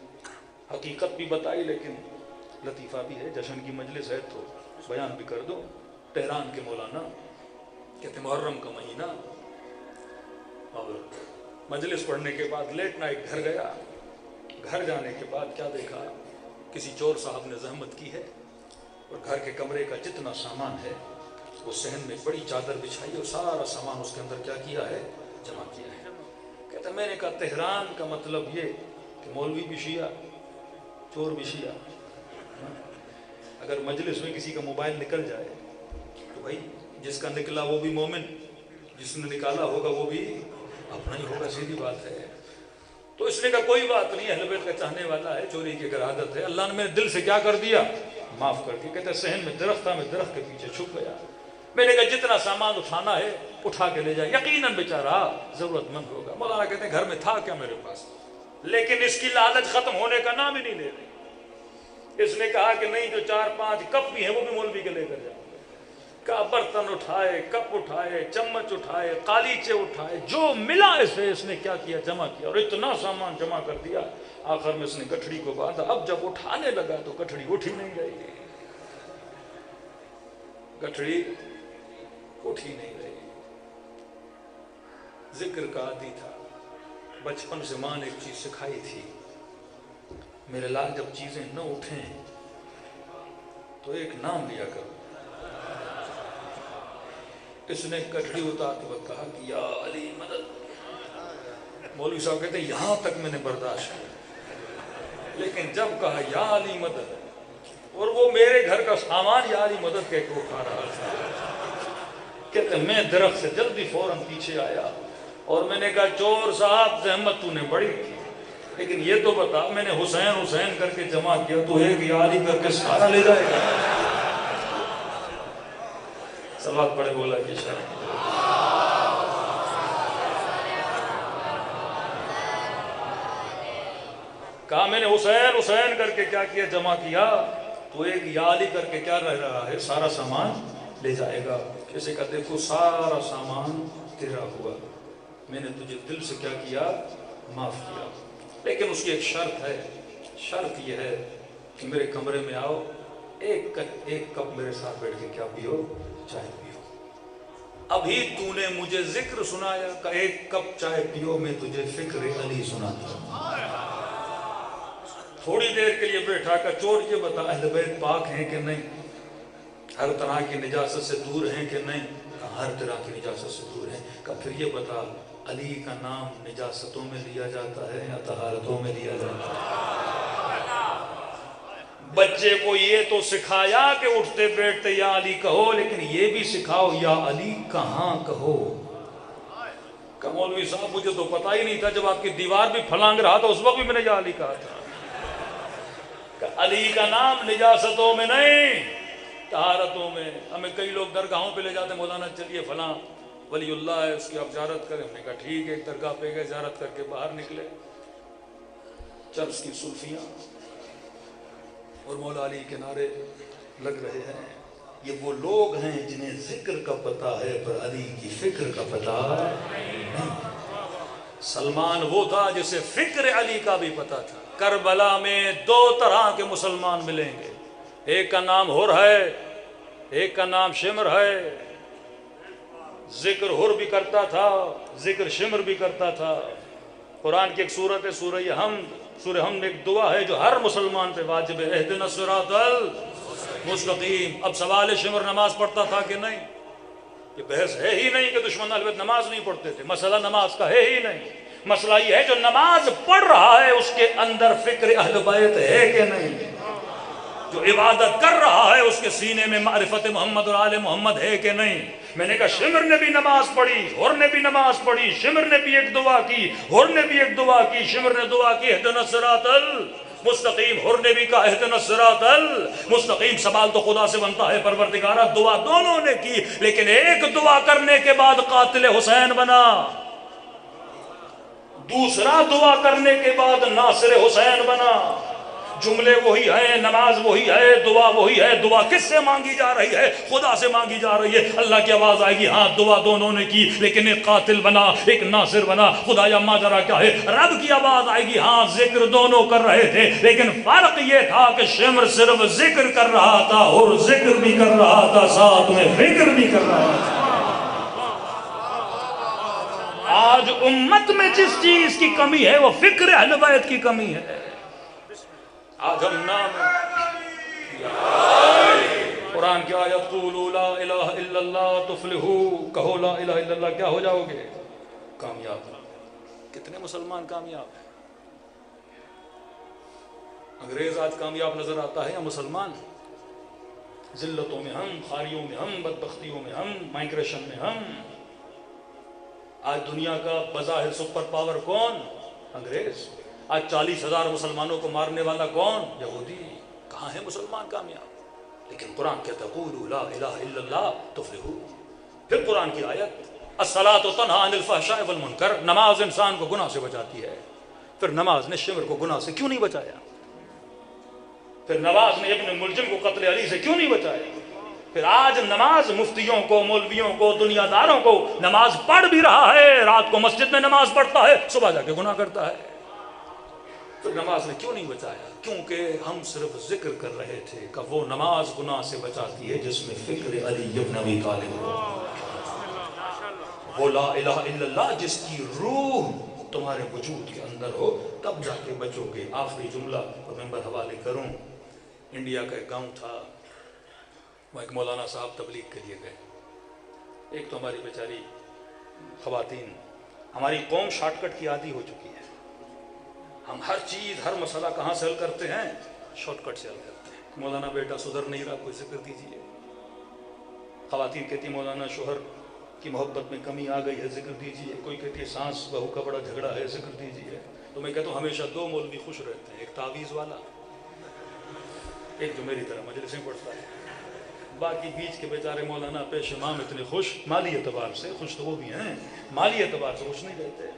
حقیقت بھی بتائی لیکن لطیفہ بھی ہے، جشن کی مجلس ہے تو بیان بھی کر دو۔ تہران کے مولانا کہتے محرم کا مہینہ، اور مجلس پڑھنے کے بعد لیٹ نائٹ گھر گیا، گھر جانے کے بعد کیا دیکھا؟ کسی چور صاحب نے زحمت کی ہے اور گھر کے کمرے کا جتنا سامان ہے وہ صحن میں بڑی چادر بچھائی اور سارا سامان اس کے اندر کیا کیا ہے؟ جمع کیا ہے۔ کہتا میں نے کہا تہران کا مطلب یہ کہ مولوی بھی شیعہ، چور بھی شیعہ۔ اگر مجلس میں کسی کا موبائل نکل جائے تو بھائی جس کا نکلا وہ بھی مومن، جس نے نکالا ہوگا وہ بھی اپنا ہی ہوگا، سیدھی بات ہے۔ تو اس نے کہا کوئی بات نہیں، اہل بیت کا چاہنے والا ہے، چوری کی اگر عادت ہے، اللہ نے میرے دل سے کیا کر دیا؟ معاف کر دیا۔ کہتے صحن میں درخت تھا، میں درخت کے پیچھے چھپ گیا، میں نے کہا جتنا سامان اٹھانا ہے اٹھا کے لے جائے، یقیناً بیچارہ ضرورت مند ہوگا۔ مولانا کہتے ہیں گھر میں تھا کیا میرے پاس، لیکن اس کی لالچ ختم ہونے کا نام ہی نہیں لے رہی۔ اس نے کہا کہ نہیں، جو 4-5 کپ بھی ہیں وہ بھی مولوی کے لے کر جاؤ۔ کہا برتن اٹھائے، کپ اٹھائے، چمچ اٹھائے، قالیچے اٹھائے، جو ملا اسے اس نے کیا کیا؟ جمع کیا، اور اتنا سامان جمع کر دیا۔ آخر میں اس نے گٹھڑی کو باندھا، اب جب اٹھانے لگا تو گٹھڑی اٹھ ہی نہیں رہی، گٹھڑی اٹھ ہی نہیں رہی۔ ذکر کا عادی تھا، بچپن سے ماں نے ایک چیز سکھائی تھی، میرے لال جب چیزیں نہ اٹھیں تو ایک نام لیا کرو۔ اس نے کٹڑی اتارتے وقت کہا کہ یا علی مدد۔ مولوی صاحب کہتے ہیں یہاں تک میں نے برداشت کیا، لیکن جب کہا یا علی مدد اور وہ میرے گھر کا سامان یا علی مدد کہہ کے اٹھا رہا تھا، کہتے ہیں میں درخت سے جلدی فوراً پیچھے آیا اور میں نے کہا چور صاحب زحمت تو نے بڑی کی، لیکن یہ تو بتا میں نے حسین حسین کر کے جمع کیا، تو ایک یا علی کر کے سارا لے جائے گا؟ سوال پڑے بولا کہ شاید کہا میں نے حسین حسین کر کے کیا کیا؟ جمع کیا۔ تو ایک یا علی کر کے کیا رہ رہا ہے؟ سارا سامان لے جائے گا. کسی کا دیکھو سارا سامان تیرا ہوا، میں نے تجھے دل سے کیا کیا؟ معاف کیا. لیکن اس کی ایک شرط ہے. شرط یہ ہے کہ میرے کمرے میں آؤ، ایک کپ میرے ساتھ بیٹھ کے کیا پیو؟ چائے پیو. ابھی تو نے مجھے ذکر سنایا کہ ایک کپ چائے پیو، میں تجھے فکر علی سناتا ہوں. تھوڑی دیر کے لیے بیٹھا کر چوڑ کے بتا اہل بیت پاک ہیں کہ نہیں، ہر طرح کی نجاست سے دور ہیں کہ نہیں؟ ہر طرح کی نجاست سے دور ہیں. کہ پھر یہ بتا علی کا نام نجاستوں میں لیا جاتا ہے یا طہارتوں میں لیا جاتا ہے؟ بچے کو یہ تو سکھایا کہ اٹھتے بیٹھتے یا علی کہو، لیکن یہ بھی سکھاؤ یا علی کہاں کہو. کہ مولوی صاحب مجھے تو پتا ہی نہیں تھا، جب آپ کی دیوار بھی پھلانگ رہا تھا اس وقت بھی میں نے یا علی کہا تھا. کہ علی کا نام نجاستوں میں نہیں طہارتوں میں. ہمیں کئی لوگ درگاہوں پہ لے جاتے ہیں، مولانا چلیے فلاں ولی اللہ ہے اس کی آپ زیارت کریں. ہم نے کہا ٹھیک ہے. ایک درگاہ پہ گئے، زیارت کر کے باہر نکلے، چرس کی سلفیاں اور مولا علی کے نعرے لگ رہے ہیں. یہ وہ لوگ ہیں جنہیں ذکر کا پتہ ہے پر علی کی فکر کا پتہ نہیں. سلمان وہ تھا جسے فکر علی کا بھی پتہ تھا. کربلا میں دو طرح کے مسلمان ملیں گے، ایک کا نام حر ہے، ایک کا نام شمر ہے. ذکر حر بھی کرتا تھا، ذکر شمر بھی کرتا تھا. قرآن کی ایک سورت ہے سورہ حمد. سورہ حمد ایک دعا ہے جو ہر مسلمان پہ واجب ہے، اہدنا الصراط المستقیم. اب سوال ہے شمر نماز پڑھتا تھا کہ نہیں؟ یہ بحث ہے ہی نہیں کہ دشمن اہل بیت نماز نہیں پڑھتے تھے. مسئلہ نماز کا ہے ہی نہیں. مسئلہ یہ ہے جو نماز پڑھ رہا ہے اس کے اندر فکر اہل بیت ہے کہ نہیں؟ جو عبادت کر رہا ہے اس کے سینے میں معرفت محمد اور آل محمد ہے کہ نہیں؟ میں نے کہا شمر نے بھی نماز پڑھی، حر نے بھی نماز پڑھی. شمر نے بھی ایک دعا کی، حر نے بھی ایک دعا کی. شمر نے دعا کی اہدنا الصراط المستقیم، حر نے بھی کہا اہدنا الصراط المستقیم. سوال تو خدا سے بنتا ہے پروردگارا، دعا دونوں نے کی، لیکن ایک دعا کرنے کے بعد قاتل حسین بنا، دوسرا دعا کرنے کے بعد ناصر حسین بنا. جملے وہی ہیں، نماز وہی ہے، دعا وہی ہے. دعا کس سے مانگی جا رہی ہے؟ خدا سے مانگی جا رہی ہے. اللہ کی آواز آئے گی ہاں دعا دونوں نے کی، لیکن ایک قاتل بنا ایک ناصر بنا. خدا یا ماجرا کیا ہے؟ رب کی آواز آئے گی ہاں ذکر دونوں کر رہے تھے، لیکن فرق یہ تھا کہ شمر صرف ذکر کر رہا تھا اور ذکر بھی کر رہا تھا، ساتھ میں فکر بھی کر رہا تھا. آج امت میں جس چیز کی کمی ہے وہ فکر اہل بیت کی کمی ہے. آج ہم نام قرآن کی آیت قولوا لا الہ الا اللہ تفلحوا، کہو لا الہ الا اللہ کیا ہو جاؤ گے؟ کامیاب. کتنے مسلمان کامیاب ہیں؟ انگریز آج کامیاب نظر آتا ہے یا مسلمان؟ ذلتوں میں ہم، خاریوں میں ہم، بدبختیوں میں ہم، مائگریشن میں ہم. آج دنیا کا بظاہر سپر پاور کون؟ انگریز. آج 40,000 مسلمانوں کو مارنے والا کون؟ یہودی. کہاں ہے مسلمان کامیاب؟ لیکن قرآن کہتا ہے قولوا لا الہ الا اللہ تفلحوا. پھر قرآن کی آیت الصلاۃ تنہی عن الفحشاء والمنکر، نماز انسان کو گناہ سے بچاتی ہے. پھر نماز نے شمر کو گناہ سے کیوں نہیں بچایا؟ پھر نماز نے ابن ملجم کو قتل علی سے کیوں نہیں بچایا؟ پھر آج نماز مفتیوں کو، مولویوں کو، دنیا داروں کو، نماز پڑھ بھی رہا ہے، رات کو مسجد میں نماز پڑھتا ہے، صبح جا کے گناہ کرتا ہے. پھر نماز نے کیوں نہیں بچایا؟ کیونکہ ہم صرف ذکر کر رہے تھے کہ وہ نماز گناہ سے بچاتی ہے جس میں فکر علی ابن ابی طالب ہو. وہ لا الہ الا اللہ جس کی روح تمہارے وجود کے اندر ہو، تب جا کے بچو گے. آخری جملہ اور ممبر حوالے کروں. انڈیا کا ایک گاؤں تھا، وہ ایک مولانا صاحب تبلیغ کے لیے گئے. ایک تو ہماری بیچاری خواتین، ہماری قوم شارٹ کٹ کی عادی ہو چکی ہے. ہم ہر چیز، ہر مسئلہ کہاں سے حل کرتے ہیں؟ شارٹ کٹ سے حل کرتے ہیں. مولانا بیٹا سدھر نہیں رہا، کوئی ذکر دیجیے. خواتین کہتی مولانا شوہر کی محبت میں کمی آ گئی ہے، ذکر دیجیے. کوئی کہتی ہے سانس بہو کا بڑا جھگڑا ہے، ذکر دیجیے. تو میں کہتا ہوں ہمیشہ دو مولوی خوش رہتے ہیں، ایک تعویذ والا، ایک جو میری طرح مجلسیں پڑھتا ہے. باقی بیچ کے بیچارے مولانا پیش امام اتنے خوش، مالی اعتبار سے خوش تو وہ بھی ہیں، مالی اعتبار سے خوش نہیں رہتے.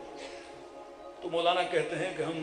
تو مولانا کہتے ہیں کہ ہم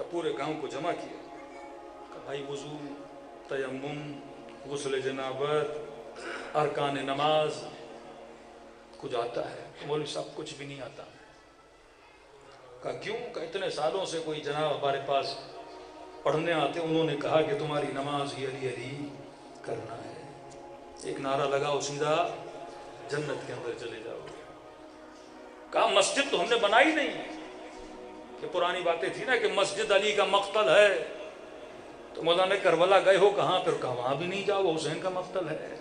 کہ پورے گاؤں کو جمع کیا کہ بھائی وضو، تیمم، غسل جنابت، ارکان نماز کچھ آتا ہے؟ مولوی صاحب کچھ بھی نہیں آتا۔ کہا کیوں؟ کہ اتنے سالوں سے کوئی جناب ہمارے پاس پڑھنے آتے، انہوں نے کہا کہ تمہاری نماز ہی علی علی کرنا ہے، ایک نعرہ لگاؤ سیدھا جنت کے اندر چلے جاؤ۔ کہا مسجد تو ہم نے بنائی نہیں، کہ پرانی باتیں تھی نا کہ مسجد علی کا مقتل ہے، تو مولانا کربلا گئے ہو کہاں؟ پھر کہا وہاں بھی نہیں جاؤ، حسین کا مقتل ہے۔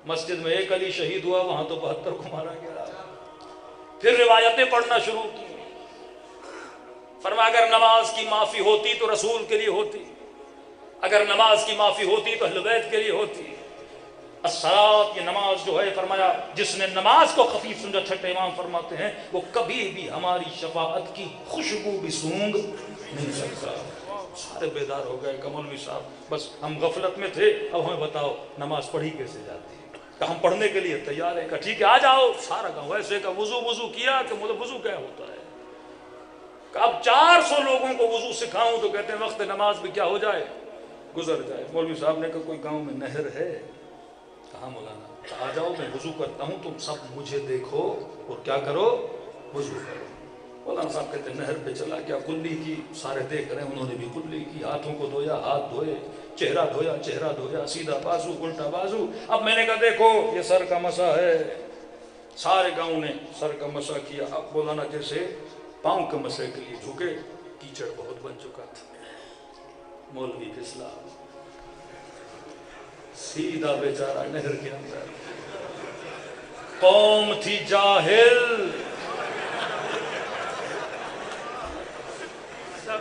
مسجد میں ایک علی شہید ہوا، وہاں تو 72 کو مارا گیا۔ پھر روایتیں پڑھنا شروع کی، فرمایا اگر نماز کی معافی ہوتی تو رسول کے لیے ہوتی، اگر نماز کی معافی ہوتی تو اہل بیت کے لیے ہوتی۔ الصلاۃ، یہ نماز جو ہے، فرمایا جس نے نماز کو خفیف سمجھا، چھٹے امام فرماتے ہیں وہ کبھی بھی ہماری شفاعت کی خوشبو بھی سونگ نہیں سکتا۔ سارے بیدار ہو گئے کہ مولوی صاحب بس ہم غفلت میں تھے، اب ہمیں بتاؤ نماز پڑھی کیسے جاتی ہے؟ کہ ہم پڑھنے کے لیے تیار ہیں۔ کہ ٹھیک ہے آ جاؤ۔ سارا گاؤں ایسے کا وضو کیا کہ مجھے وضو کیا ہوتا ہے؟ کہ اب 400 لوگوں کو وضو سکھاؤں تو کہتے ہیں وقت نماز بھی کیا ہو جائے، گزر جائے۔ مولوی صاحب نے کہا کوئی گاؤں میں نہر ہے؟ کہاں مولانا؟ آ جاؤ میں وضو کرتا ہوں، تم سب مجھے دیکھو اور کیا کرو؟ وضو کرو۔ مولانا صاحب کہتے ہیں نہر پہ چلا گیا، کلی کی، سارے دیکھ رہے ہیں، انہوں نے بھی کلی کی، ہاتھوں کو دھویا، ہاتھ دھوئے، چہرہ دھویا، چہرہ دھویا، سیدھا بازو، الٹا بازو۔ اب میں نے کہا دیکھو یہ سر کا مسح ہے، سارے گاؤں نے سر کا مسح کیا۔ اب مولانا جیسے پاؤں کے مسح کے لیے جھکے، کیچڑ بہت بن چکا تھا، مولوی پھسلا سیدھا بیچارہ نہر کے اندر۔ قوم تھی جاہل،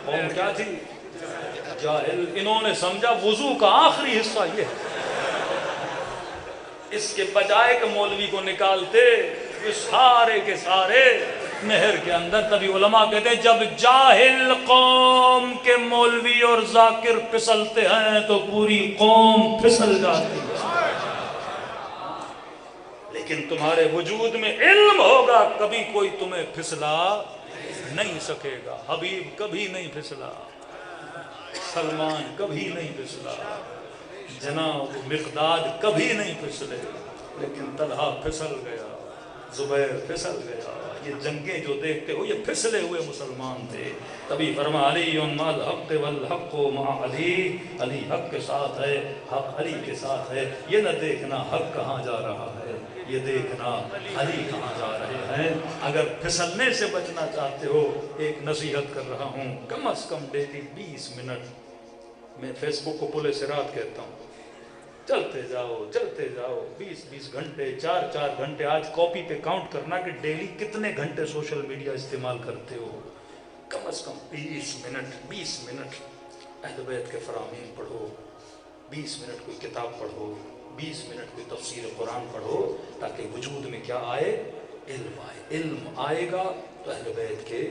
قوم کیا تھی؟ جاہل۔ انہوں نے سمجھا وضو کا آخری حصہ یہ ہے، اس کے بجائے کہ مولوی کو نکالتے یہ سارے کے سارے نہر کے اندر۔ تبھی علماء کہتے ہیں جب جاہل قوم کے مولوی اور ذاکر پھسلتے ہیں تو پوری قوم پھسل جاتی ہے۔ لیکن تمہارے وجود میں علم ہوگا، کبھی کوئی تمہیں پھسلا نہیں سکے گا۔ حبیب کبھی نہیں پھسلا، سلمان کبھی نہیں پھسلا، جناب مقداد کبھی نہیں پھسلے، لیکن طلحہ پھسل گیا، زبیر پھسل گیا۔ یہ جنگیں جو دیکھتے ہو یہ پھسلے ہوئے مسلمان تھے۔ تبھی فرما علی مع الحق والحق مع علی، علی حق کے ساتھ ہے، حق علی کے ساتھ ہے۔ یہ نہ دیکھنا حق کہاں جا رہا ہے، یہ دیکھنا علی کہاں جا رہے ہیں۔ اگر پھسلنے سے بچنا چاہتے ہو، ایک نصیحت کر رہا ہوں، کم از کم ڈیلی 20 منٹ، میں فیس بک کو پلے صراط کہتا ہوں، چلتے جاؤ 20 گھنٹے، 4 گھنٹے۔ آج کاپی پہ کاؤنٹ کرنا کہ ڈیلی کتنے گھنٹے سوشل میڈیا استعمال کرتے ہو۔ کم از کم 20 منٹ اہل بیت کے فرامین پڑھو، 20 منٹ کوئی کتاب پڑھو، 20 منٹ کوئی تفسیر قرآن پڑھو، تاکہ وجود میں کیا آئے؟ علم آئے۔ علم آئے گا تو اہل بیت کے